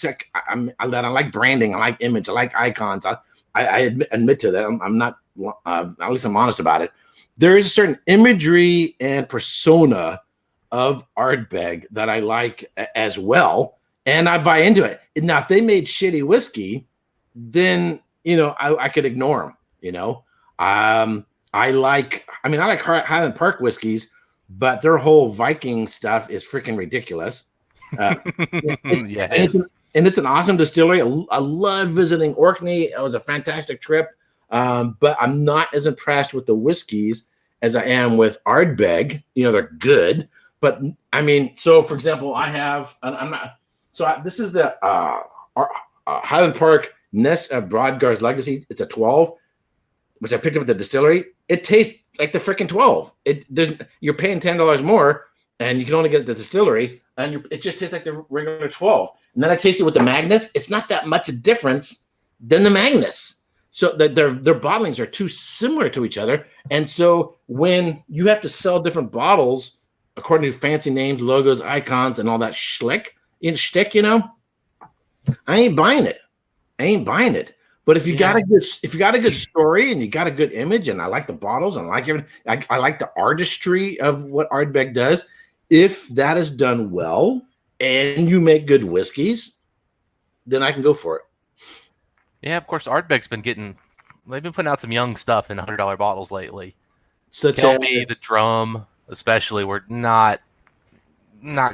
like branding, I like image, I like icons. I admit to that. I'm not, at least I'm honest about it. There is a certain imagery and persona of Ardbeg that I like as well, and I buy into it. Now, if they made shitty whiskey, then I could ignore them. I like Highland Park whiskeys, but their whole Viking stuff is freaking ridiculous. Yes. And it's an awesome distillery. I love visiting Orkney. It was a fantastic trip, but I'm not as impressed with the whiskeys as I am with Ardbeg. They're good, but I mean, so for example, I have, this is the Highland Park Ness of Brodgar's Legacy. It's a 12, which I picked up at the distillery. It tastes like the freaking 12. You're paying $10 more, and you can only get it at the distillery, and it just tastes like the regular 12. And then I tasted it with the Magnus. It's not that much a difference than the Magnus. So that their bottlings are too similar to each other. And so when you have to sell different bottles according to fancy names, logos, icons, and all that shtick, I ain't buying it. But if you got a good story and you got a good image, and I like the bottles and I like everything, I like the artistry of what Ardbeg does. If that is done well and you make good whiskeys, then I can go for it. Yeah, of course, Ardbeg's they've been putting out some young stuff in $100 bottles lately. Such Kelpie, the Drum, especially, were not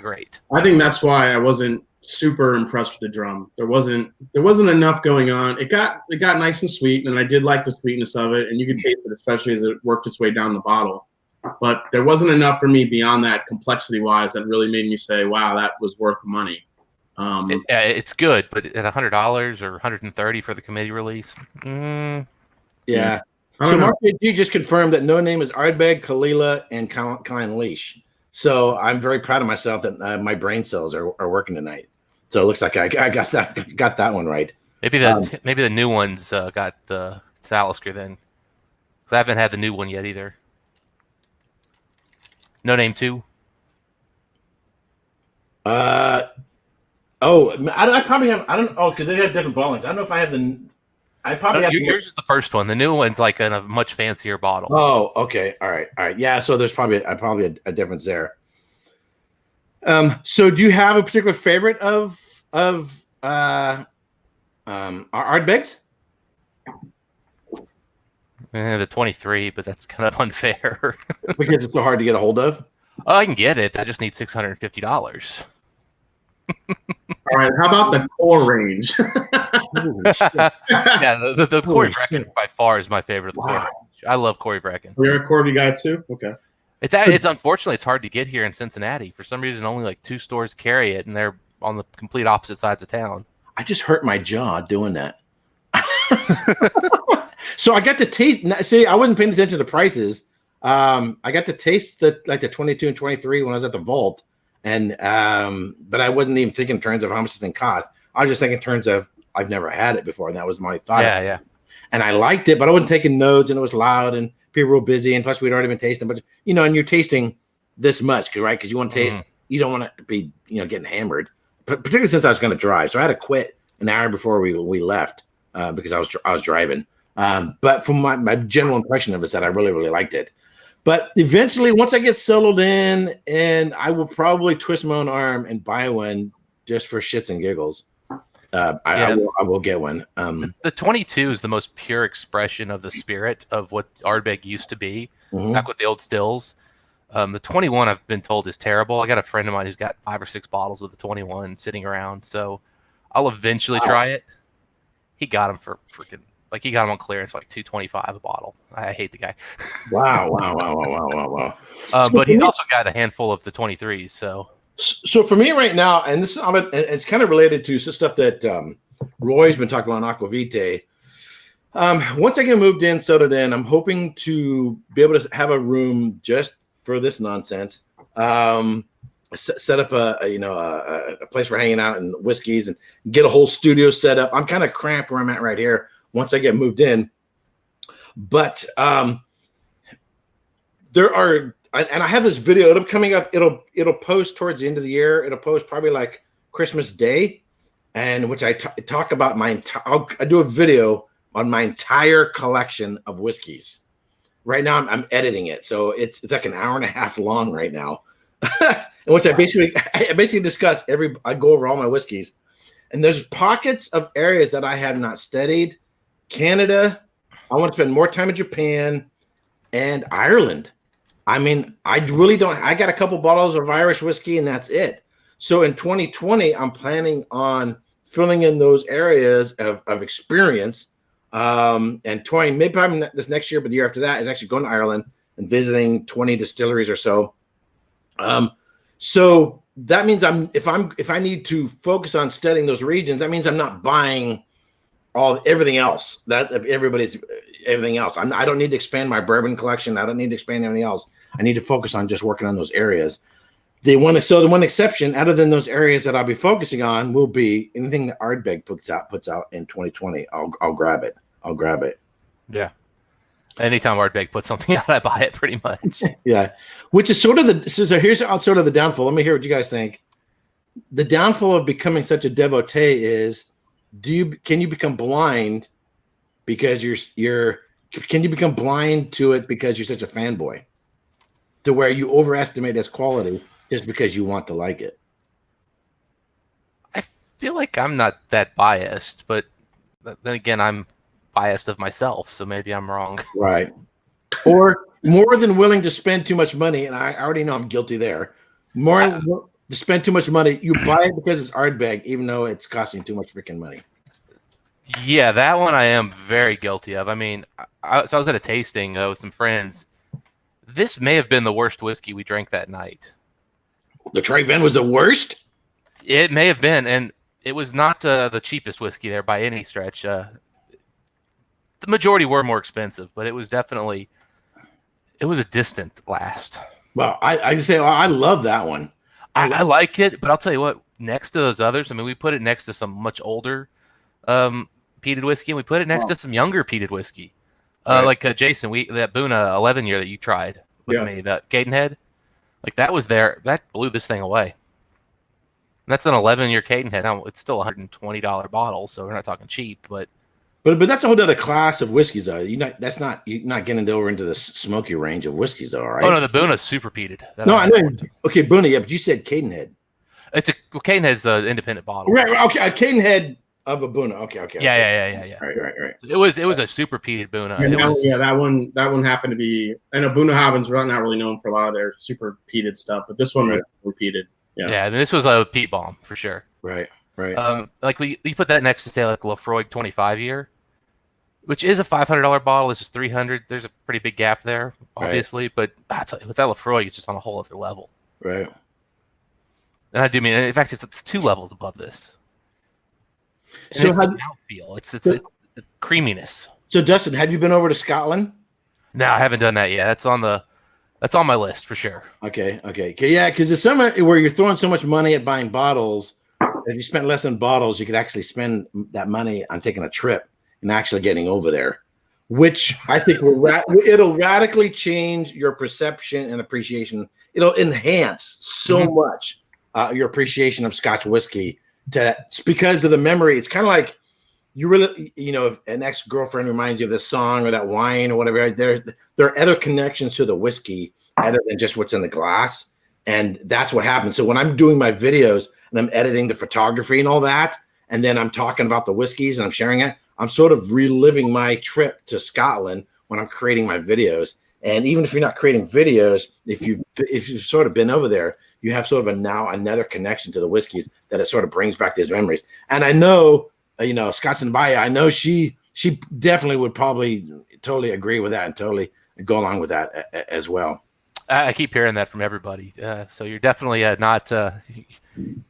great. I think that's why I wasn't super impressed with the Drum. There wasn't enough going on. It got nice and sweet, and I did like the sweetness of it, and you could taste it, especially as it worked its way down the bottle. But there wasn't enough for me beyond that, complexity-wise, that really made me say, wow, that was worth the money. It's good, but at $100 or $130 for the committee release. Yeah. I So don't know. Mark, you just confirmed that no name is Ardbeg, Kalila, and Klein Leash. So I'm very proud of myself that my brain cells are working tonight. So it looks like I got that one right. Maybe the new ones got the Talisker then. 'Cause I haven't had the new one yet either. No Name 2. I probably have. I don't. Oh, because they have different bottlings. I don't know if I have the. I probably have. Yours is the first one. The new one's like in a much fancier bottle. Oh, okay. All right. Yeah. So there's probably a difference there. So do you have a particular favorite of Ardbegs? The 23, but that's kind of unfair. Because it's so hard to get a hold of. Oh, I can get it. I just need $650. All right. How about the core range? Yeah, the Corey Vrecken by far is my favorite. Wow. I love Corey Vrecken. You're a Corby guy too? Okay. It's unfortunately it's hard to get here in Cincinnati. For some reason, only like 2 stores carry it, and they're on the complete opposite sides of town. I just hurt my jaw doing that. So I got to taste. See, I wasn't paying attention to prices. I got to taste the 22 and 23 when I was at the vault, and but I wasn't even thinking in terms of how much this thing cost. I was just thinking in terms of I've never had it before, and that was my thought. Yeah. And I liked it, but I wasn't taking notes, and it was loud, and people were busy, and plus we'd already been tasting. But and you're tasting this much, right? Because you want to taste. You don't want to be getting hammered, particularly since I was going to drive. So I had to quit an hour before we left because I was driving. But from my general impression of it, is that I really, really liked it. But eventually, once I get settled in, and I will probably twist my own arm and buy one just for shits and giggles. I will get one. The 22 is the most pure expression of the spirit of what Ardbeg used to be, back with the old stills. The 21 I've been told is terrible. I got a friend of mine who's got 5 or 6 bottles of the 21 sitting around, so I'll eventually try it. He got them for freaking he got them on clearance for like $2.25 a bottle. I hate the guy. Wow. But he's also got a handful of the 23s. So for me right now, and this it's kind of related to some stuff that Roy's been talking about on Aquavite. Once I get moved in, settled in, I'm hoping to be able to have a room just for this nonsense. Set up a place for hanging out and Whiskies and get a whole studio set up. I'm kind of cramped where I'm at right here once I get moved in. But there are, and I have this video. It'll coming up. It'll post towards the end of the year. It'll post probably like Christmas Day, and which I talk about my entire. I do a video on my entire collection of Whiskies. Right now, I'm editing it, so it's like an hour and a half long right now, in which I basically discuss I go over all my Whiskies, and there's pockets of areas that I have not studied. Canada, I want to spend more time in Japan and Ireland. I mean, I really don't. I got a couple bottles of Irish whiskey, and that's it. So in 2020, I'm planning on filling in those areas of experience and touring. Maybe not this next year, but the year after that is actually going to Ireland and visiting 20 distilleries or so. So that means if I need to focus on studying those regions, that means I'm not buying everything else everything else. I don't need to expand my bourbon collection. I don't need to expand anything else. I need to focus on just working on those areas. The one exception, other than those areas that I'll be focusing on, will be anything that Ardbeg puts out in 2020. I'll grab it. Yeah. Anytime Ardbeg puts something out, I buy it pretty much. Yeah. Which is sort of here's sort of the downfall. Let me hear what you guys think. The downfall of becoming such a devotee is, can you become blind because can you become blind to it because you're such a fanboy to where you overestimate its quality just because you want to like it? I feel like I'm not that biased, but then again, I'm biased of myself, so maybe I'm wrong. Right. Or more than willing to spend too much money, and I already know I'm guilty there. To spend too much money, you buy it because it's Ardbeg, even though it's costing too much freaking money. Yeah, that one I am very guilty of. I mean, I was at a tasting with some friends. This may have been the worst whiskey we drank that night. The Trek Van was the worst? It may have been, and it was not the cheapest whiskey there by any stretch. The majority were more expensive, but it was definitely a distant last. Well, I just say I love that one. I like it, but I'll tell you what. Next to those others, I mean, we put it next to some much older peated whiskey, and we put it next to some younger peated whiskey. Right. Like Jason, that Boona 11 year that you tried with me, that Cadenhead, like that was there. That blew this thing away. And that's an 11-year Cadenhead. Now, it's still a $120 bottle, so we're not talking cheap, but that's a whole other class of whiskeys, though. You're not getting over into the smoky range of whiskeys, though, right? Oh no, the Boona's super peated. No, I know. Okay, Boona, yeah, but you said Cadenhead. Cadenhead's an independent bottle. Right. Okay, a Cadenhead of a Boona. Okay. Yeah. Right. It was a super peated Boona. That one happened to be. I know Boona Haven's not really known for a lot of their super peated stuff, but this one was repeated. Yeah, I mean, this was a peat bomb for sure. Right. Like we put that next to say like Lafroy 25 year, which is a $500 bottle. This is $300. There's a pretty big gap there, obviously. Right. But I tell you, with that Lafroy, it's just on a whole other level. Right. And I do mean, in fact, it's 2 levels above this. And so it's the mouthfeel. It's the creaminess. So Dustin, have you been over to Scotland? No, I haven't done that yet. That's on my list for sure. Okay. Yeah, because the summer where you're throwing so much money at buying bottles, if you spent less on bottles, you could actually spend that money on taking a trip and actually getting over there, which I think it'll radically change your perception and appreciation. It'll enhance so much your appreciation of Scotch whiskey because of the memory. It's kind of like you really, if an ex-girlfriend reminds you of this song or that wine or whatever, there are other connections to the whiskey other than just what's in the glass. And that's what happens. So when I'm doing my videos and I'm editing the photography and all that, and then I'm talking about the whiskeys and I'm sharing it, I'm sort of reliving my trip to Scotland when I'm creating my videos. And even if you're not creating videos, if you've sort of been over there, you have sort of another connection to the whiskeys that it sort of brings back these memories. And I know, Scotch and Baia, I know she definitely would probably totally agree with that and totally go along with that as well. I keep hearing that from everybody. So you're definitely not saying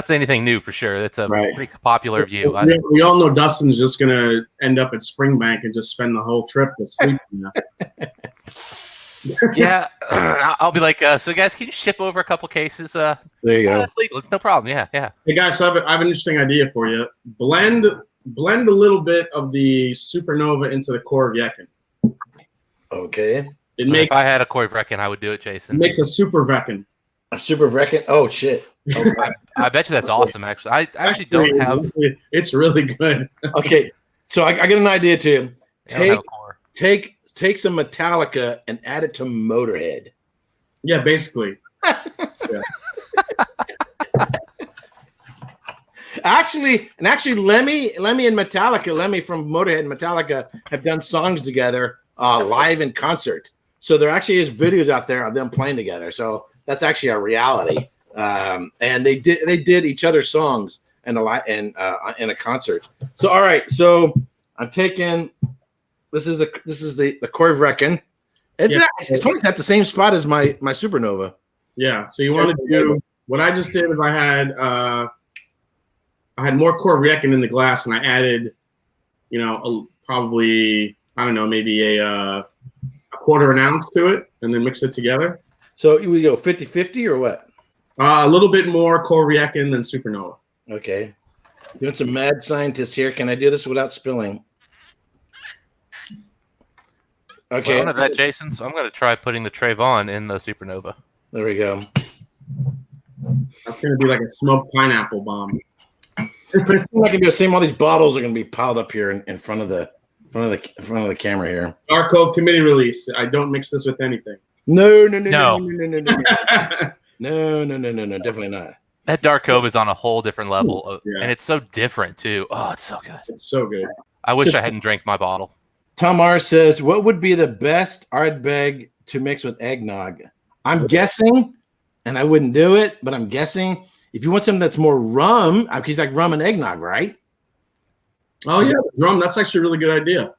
anything new for sure. That's a pretty popular view. We all know Dustin's just going to end up at Springbank and just spend the whole trip with sleep. Yeah, I'll be like, so guys, can you ship over a couple cases? There you go. That's legal. It's no problem. Yeah. Hey guys, so I have an interesting idea for you. Blend a little bit of the Supernova into the Korvyekin. Okay. If I had a Korvyekin, I would do it, Jason. It makes a Super Vekin. A Super Vekin? Oh shit. Okay. I bet you that's awesome. Actually, I actually don't have. It's really good. Okay, so I get an idea too. Take some Metallica and add it to Motorhead. Yeah, basically. Yeah. Actually, Lemmy and Metallica, Lemmy from Motorhead and Metallica have done songs together live in concert. So there actually is videos out there of them playing together. So that's actually a reality. And they did each other's songs in a concert. So all right, so I'm taking this is the Korvyekin. It's funny, it's at the same spot as my Supernova. Yeah. So you want to do what I just did is I had more Korvyekin in the glass and I added, probably maybe a quarter an ounce to it and then mix it together. So we go 50-50 or what? A little bit more Korvyekin than Supernova. Okay. Doing some mad scientists here. Can I do this without spilling? Okay. Well, I don't have that, Jason, so I'm going to try putting the Trayvon in the Supernova. There we go. That's going to be like a smoked pineapple bomb. I can do the same. All these bottles are going to be piled up here in front of the camera here. Dark Cove committee release. I don't mix this with anything. No, definitely not. That Dark Cove is on a whole different level, and it's so different too. Oh, it's so good. It's so good. I wish I hadn't drank my bottle. Tom R says, "What would be the best Ardbeg to mix with eggnog?" I'm guessing, and I wouldn't do it, but I'm guessing if you want something that's more rum, because like rum and eggnog, right? Oh yeah, rum. That's actually a really good idea.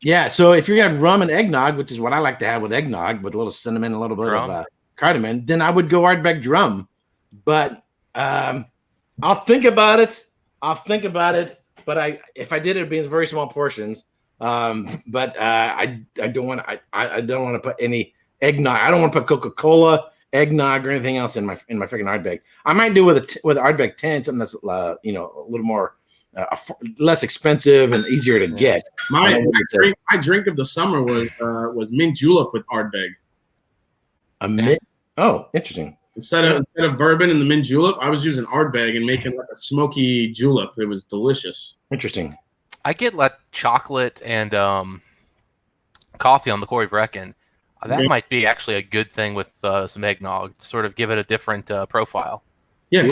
Yeah, so if you're gonna have rum and eggnog, which is what I like to have with eggnog, with a little cinnamon, a little bit of cardamom, then I would go Ardbeg Drum. But I'll think about it. But if I did, it'd be in very small portions. But I don't want to. I don't want to put any eggnog. I don't want to put Coca-Cola, eggnog, or anything else in my freaking Ardbeg. I might do with Ardbeg 10, something that's a little more less expensive and easier to get. My drink of the summer was mint julep with Ardbeg. Mint? Oh, interesting. Instead of bourbon and the mint julep, I was using Ardbeg and making like a smoky julep. It was delicious. Interesting. I get like chocolate and coffee on the Corey Vrecken. That might be actually a good thing with some eggnog to sort of give it a different profile. Yeah,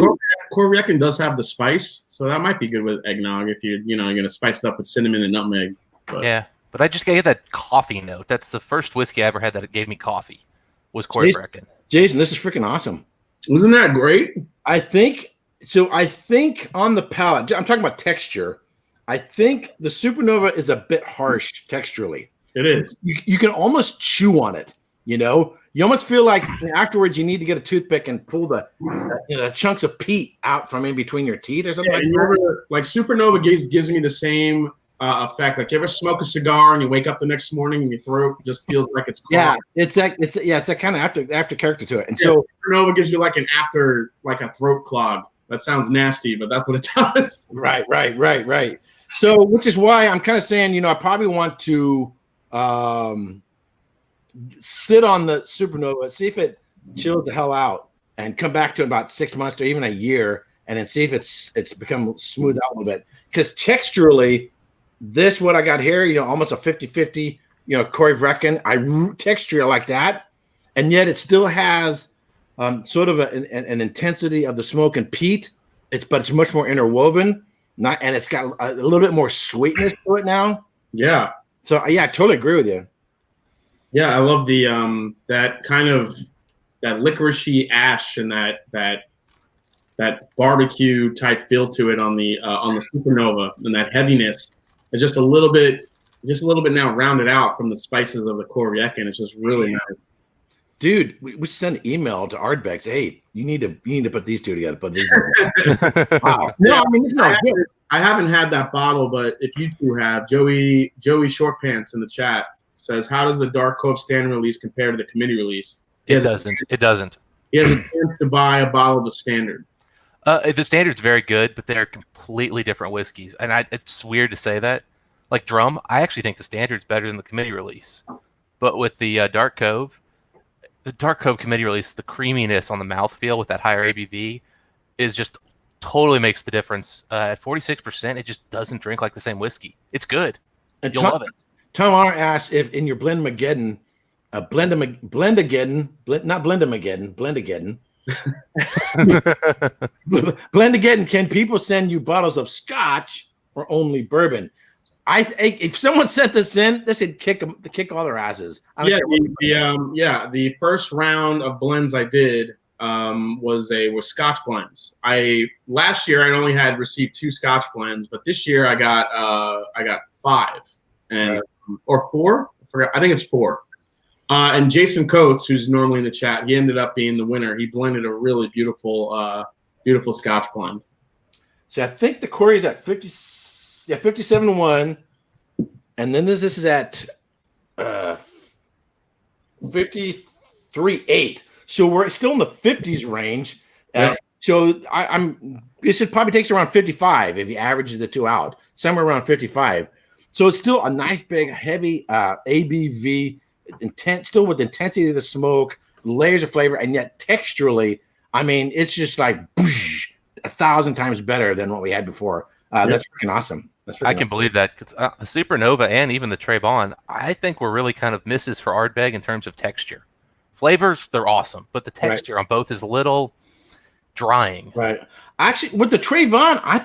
Corey Vrecken does have the spice, so that might be good with eggnog if you're going to spice it up with cinnamon and nutmeg. But. Yeah, but I just get that coffee note. That's the first whiskey I ever had that it gave me coffee. Was Corey Vrecken. Jason, this is freaking awesome. Wasn't that great? I think on the palate, I'm talking about texture. I think the Supernova is a bit harsh texturally. It is. You can almost chew on it. You almost feel like afterwards you need to get a toothpick and pull the chunks of peat out from in between your teeth or something like that. Like Supernova gives me the same effect. Like you ever smoke a cigar and you wake up the next morning and your throat just feels like it's clogged. Yeah, it's a kind of after character to it. And so Supernova gives you like a throat clog. That sounds nasty, but that's what it does. Right. So, which is why I'm kind of saying, I probably want to sit on the Supernova, see if it chills the hell out, and come back to it about 6 months or even a year, and then see if it's become smooth out a little bit. Because texturally, this what I got here, almost a 50-50, Corey Vrecken. I texture like that, and yet it still has sort of an intensity of the smoke and peat. But it's much more interwoven. And it's got a little bit more sweetness to it now. Yeah. So I totally agree with you. Yeah, I love the that kind of that licoricey ash and that barbecue type feel to it on the Supernova, and that heaviness is just a little bit now rounded out from the spices of the Corey Vrecken. It's just really nice. Dude, we send an email to Ardbeg. Say, hey, you need to put these two together. Put these. Wow. No, I haven't had that bottle, but if you two have, Joey Short Pants in the chat says, how does the Dark Cove standard release compare to the committee release? It doesn't. He has a chance to buy a bottle of the standard. The standard's very good, but they're completely different whiskeys, and it's weird to say that. Like Drum, I actually think the standard's better than the committee release, but with the Dark Cove. The Dark Cove committee release, the creaminess on the mouthfeel with that higher ABV is just totally makes the difference. At 46%, it just doesn't drink like the same whiskey. It's good. And You'll love it. Tom R asked if in your Blendageddon, can people send you bottles of scotch or only bourbon? If someone sent this in, this would kick all their asses. The first round of blends I did was Scotch blends. Last year I only had received 2 Scotch blends, but this year I got 5 or 4. I forgot. I think it's 4. And Jason Coates, who's normally in the chat, he ended up being the winner. He blended a really beautiful Scotch blend. So I think the Corey is at 57-1, and then this is at 53.8. So we're still in the 50s range. So this probably takes around 55 if you average the two out, somewhere around 55. So it's still a nice big heavy ABV, still with the intensity of the smoke, layers of flavor, and yet texturally, it's just like 1,000 times better than what we had before. That's freaking awesome. I can believe that. The Supernova and even the Trebon, I think were really kind of misses for Ardbeg in terms of texture. Flavors, they're awesome, but the texture on both is a little drying. Right. Actually, with the Trebon, I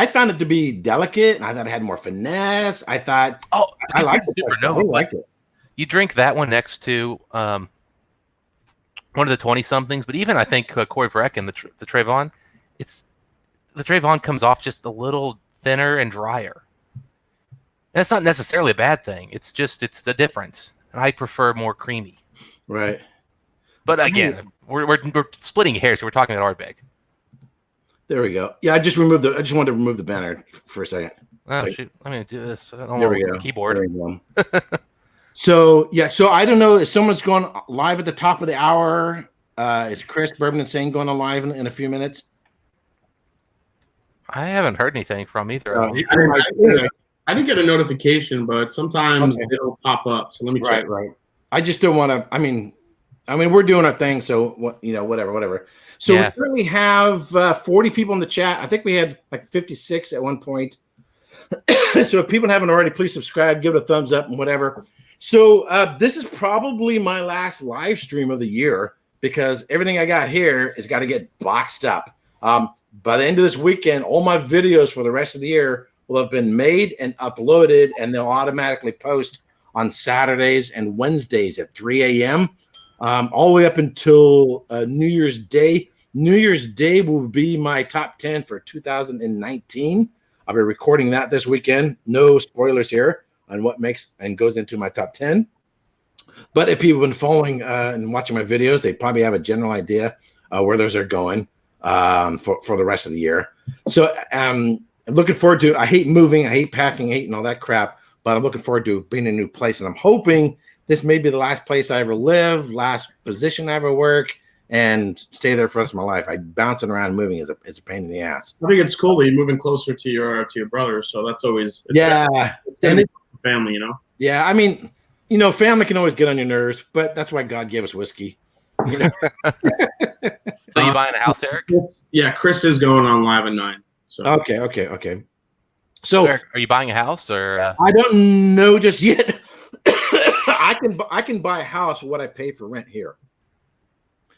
found it to be delicate, and I thought it had more finesse. I thought, I liked it. Supernova. I liked it. You drink that one next to one of the 20-somethings, but even I think Corey Vrecken, the Trebon, the Trebon comes off just a little thinner and drier. That's not necessarily a bad thing. It's a difference. And I prefer more creamy. Right. But again, we're splitting hairs. So we're talking about Ardbeg. There we go. Yeah, I just wanted to remove the banner for a second. Oh shoot! I'm gonna do this. I don't There know we go. Keyboard. There we go. So I don't know if someone's going live at the top of the hour. Is Chris Bourbon and Sane going on live in a few minutes? I haven't heard anything from either. I didn't get a notification, but sometimes it'll pop up. So let me check. Right. I just don't want to. I mean, we're doing our thing, so whatever. So we currently have 40 people in the chat. I think we had like 56 at one point. So if people haven't already, please subscribe, give it a thumbs up, and whatever. So this is probably my last live stream of the year because everything I got here has got to get boxed up. By the end of this weekend, all my videos for the rest of the year will have been made and uploaded, and they'll automatically post on Saturdays and Wednesdays at 3 a.m. All the way up until New Year's Day. New Year's Day will be my top 10 for 2019. I'll be recording that this weekend. No spoilers here on what makes and goes into my top 10. But if people have been following and watching my videos, they probably have a general idea where those are going for the rest of the year. So I'm looking forward to. I hate moving, I hate packing, I hate and all that crap. But I'm looking forward to being in a new place, and I'm hoping this may be the last place I ever live, last position I ever work, and stay there for the rest of my life. Bouncing around and moving is a pain in the ass. I think it's cool that you're moving closer to your brothers, so that's always and family, you know. Yeah, I mean, family can always get on your nerves, but that's why God gave us whiskey. You know? So you buying a house, Eric? Yeah, Chris is going on live at 9. So okay. So Eric, are you buying a house or? I don't know just yet. I can buy a house for what I pay for rent here.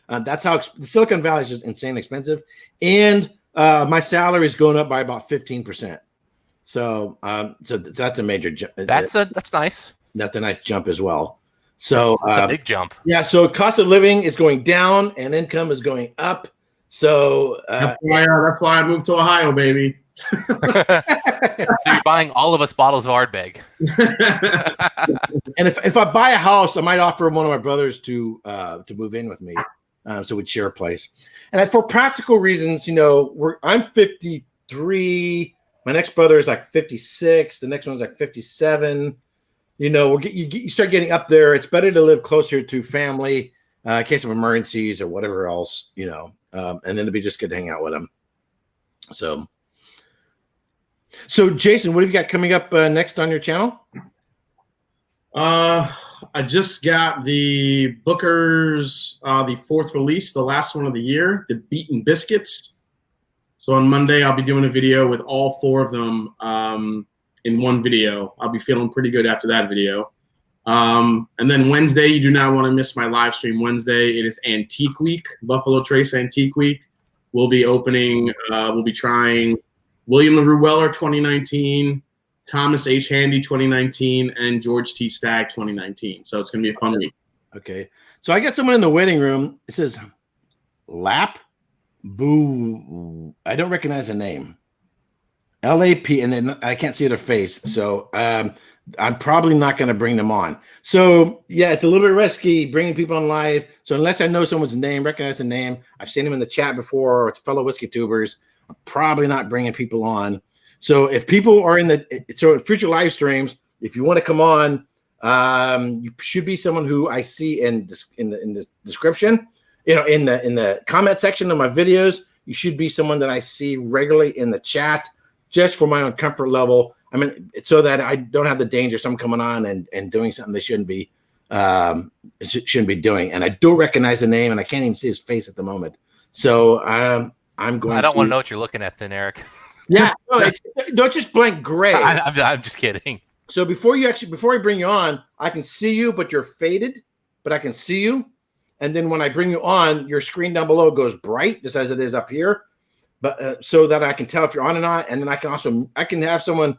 That's how Silicon Valley is just insane expensive, and my salary is going up by about 15%. So that's a major jump. That's nice. That's a nice jump as well. So that's a big jump. Yeah. So cost of living is going down and income is going up. So that's why I moved to Ohio, baby. So you're buying all of us bottles of Ardbeg. And if I buy a house, I might offer one of my brothers to move in with me, so we'd share a place. And for practical reasons, I'm 53. My next brother is like 56. The next one's like 57. You start getting up there. It's better to live closer to family in case of emergencies or whatever else, and then it'd be just good to hang out with them. So Jason, what have you got coming up next on your channel? I just got the Booker's the 4th release, the last one of the year, the Beaten Biscuits. So on Monday, I'll be doing a video with all 4 of them in one video. I'll be feeling pretty good after that video. And then Wednesday, you do not want to miss my live stream. Wednesday, it is Antique Week, Buffalo Trace Antique Week. We'll be opening, we'll be trying William LaRue Weller 2019, Thomas H. Handy 2019, and George T. Stagg 2019. So it's going to be a fun week. Okay. So I got someone in the waiting room. It says Lap Boo. I don't recognize the name. LAP, and then I can't see their face. So I'm probably not going to bring them on. So yeah, it's a little bit risky bringing people on live. So unless I know someone's name, recognize the name, I've seen them in the chat before, or it's fellow whiskey tubers, I'm probably not bringing people on. So if people are in future live streams, if you want to come on, you should be someone who I see in the description, in the comment section of my videos. You should be someone that I see regularly in the chat, just for my own comfort level. I mean, so that I don't have the danger of someone coming on and doing something they shouldn't be doing. And I don't recognize the name, and I can't even see his face at the moment. So I'm going. I don't want to know what you're looking at, then, Eric. Yeah, don't just blank gray. I'm just kidding. So before I bring you on, I can see you, but you're faded, but I can see you. And then when I bring you on, your screen down below goes bright, just as it is up here. But so that I can tell if you're on or not. And then I can have someone,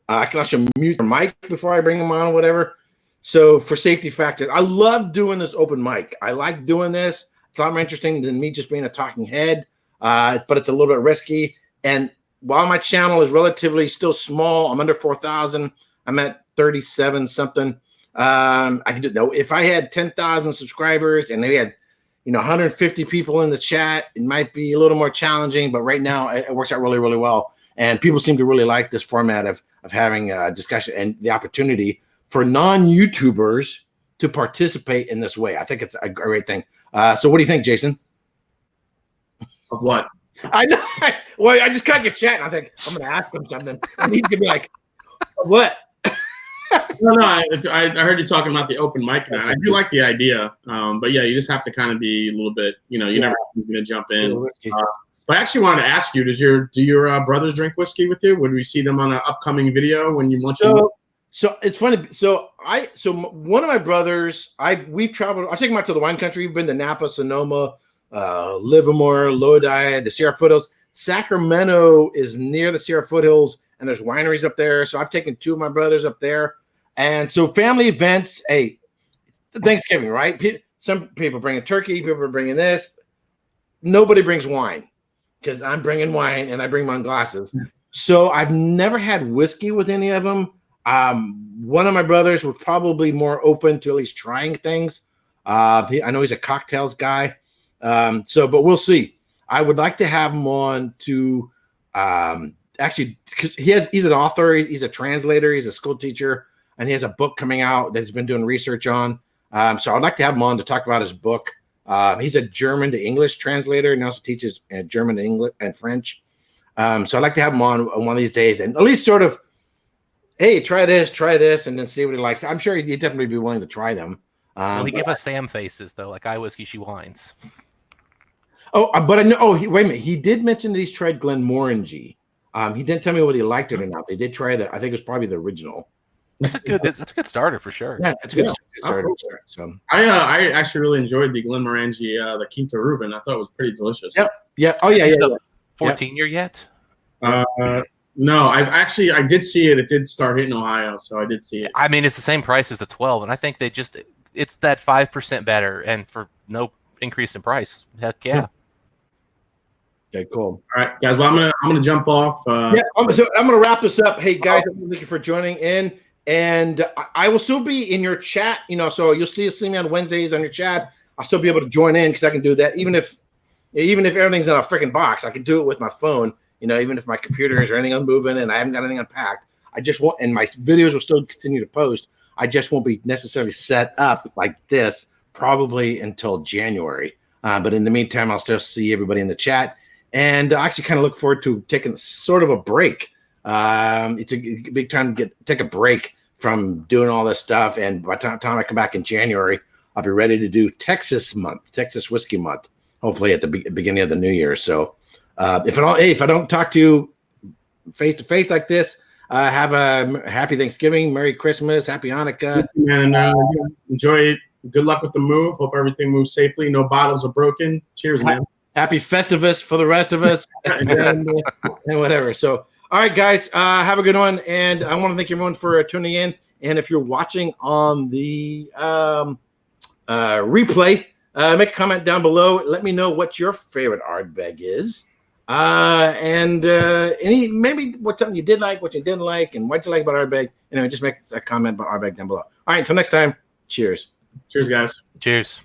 I can also mute your mic before I bring them on or whatever. So for safety factors, I love doing this open mic. I like doing this. It's a lot more interesting than me just being a talking head, but it's a little bit risky. And while my channel is relatively still small, I'm under 4,000. I'm at 37 something. I can do if I had 10,000 subscribers and maybe had 150 people in the chat, it might be a little more challenging, but right now it works out really, really well. And people seem to really like this format of having a discussion and the opportunity for non-YouTubers to participate in this way. I think it's a great thing. So what do you think, Jason? Of what? I know. Well, I just got your chat, and I think I'm going to ask him something. And he's going to be like, what? No, I heard you talking about the open mic night. I do like the idea, but yeah, you just have to kind of be a little bit, you're never going to jump in. But I actually wanted to ask you: do your brothers drink whiskey with you? Would we see them on an upcoming video when you want to? So it's funny. So one of my brothers, we've traveled. I take him out to the wine country. We've been to Napa, Sonoma, Livermore, Lodi, the Sierra Foothills. Sacramento is near the Sierra Foothills, and there's wineries up there. So I've taken two of my brothers up there. And so family events, Thanksgiving, right? Some people bring a turkey, people are bringing this. Nobody brings wine because I'm bringing wine and I bring my own glasses. So I've never had whiskey with any of them. One of my brothers was probably more open to at least trying things. I know he's a cocktails guy. But we'll see. I would like to have him on to actually, because he's an author, he's a translator, he's a school teacher, and he has a book coming out that he's been doing research on. So I'd like to have him on to talk about his book. He's a German to English translator and also teaches German to English and French. So I'd like to have him on one of these days and at least sort of, hey, try this, and then see what he likes. I'm sure he'd definitely be willing to try them. Will he give us Sam faces, though, like I Whiskey, She Wines? But I know. Oh, wait a minute. He did mention that he's tried Glenmorangie. He didn't tell me whether he liked it or not. They did try that. I think it was probably the original. That's a good starter for sure. Yeah, that's a good starter. So I actually really enjoyed the Glenmorangie, the Quinta Reuben. I thought it was pretty delicious. Yep. Yeah. Oh yeah. The 14 year yet? No, I did see it. It did start hitting Ohio, so I did see it. I mean, it's the same price as the 12, and I think it's that 5% better, and for no increase in price. Heck yeah. Okay, cool. All right, guys. Well, I'm gonna jump off. I'm gonna wrap this up. Hey guys, thank you for joining in, and I will still be in your chat. So you'll still see me on Wednesdays on your chat. I'll still be able to join in because I can do that, even if everything's in a freaking box. I can do it with my phone. Even if my computers or anything is moving and I haven't got anything unpacked, and my videos will still continue to post. I just won't be necessarily set up like this probably until January. But in the meantime, I'll still see everybody in the chat. And I actually kind of look forward to taking sort of a break. It's a big time to take a break from doing all this stuff. And by the time I come back in January, I'll be ready to do Texas Whiskey Month, hopefully at the beginning of the new year. So if I don't talk to you face to face like this, have a happy Thanksgiving, Merry Christmas, Happy Hanukkah. And enjoy it. Good luck with the move. Hope everything moves safely. No bottles are broken. Cheers, man. Happy Festivus for the rest of us and whatever. So, all right, guys, have a good one. And I want to thank everyone for tuning in. And if you're watching on the replay, make a comment down below. Let me know what your favorite Ardbeg is. And maybe what's something you did like, what you didn't like, and what you like about Ardbeg. Anyway, just make a comment about Ardbeg down below. All right, until next time, cheers. Cheers, guys. Cheers.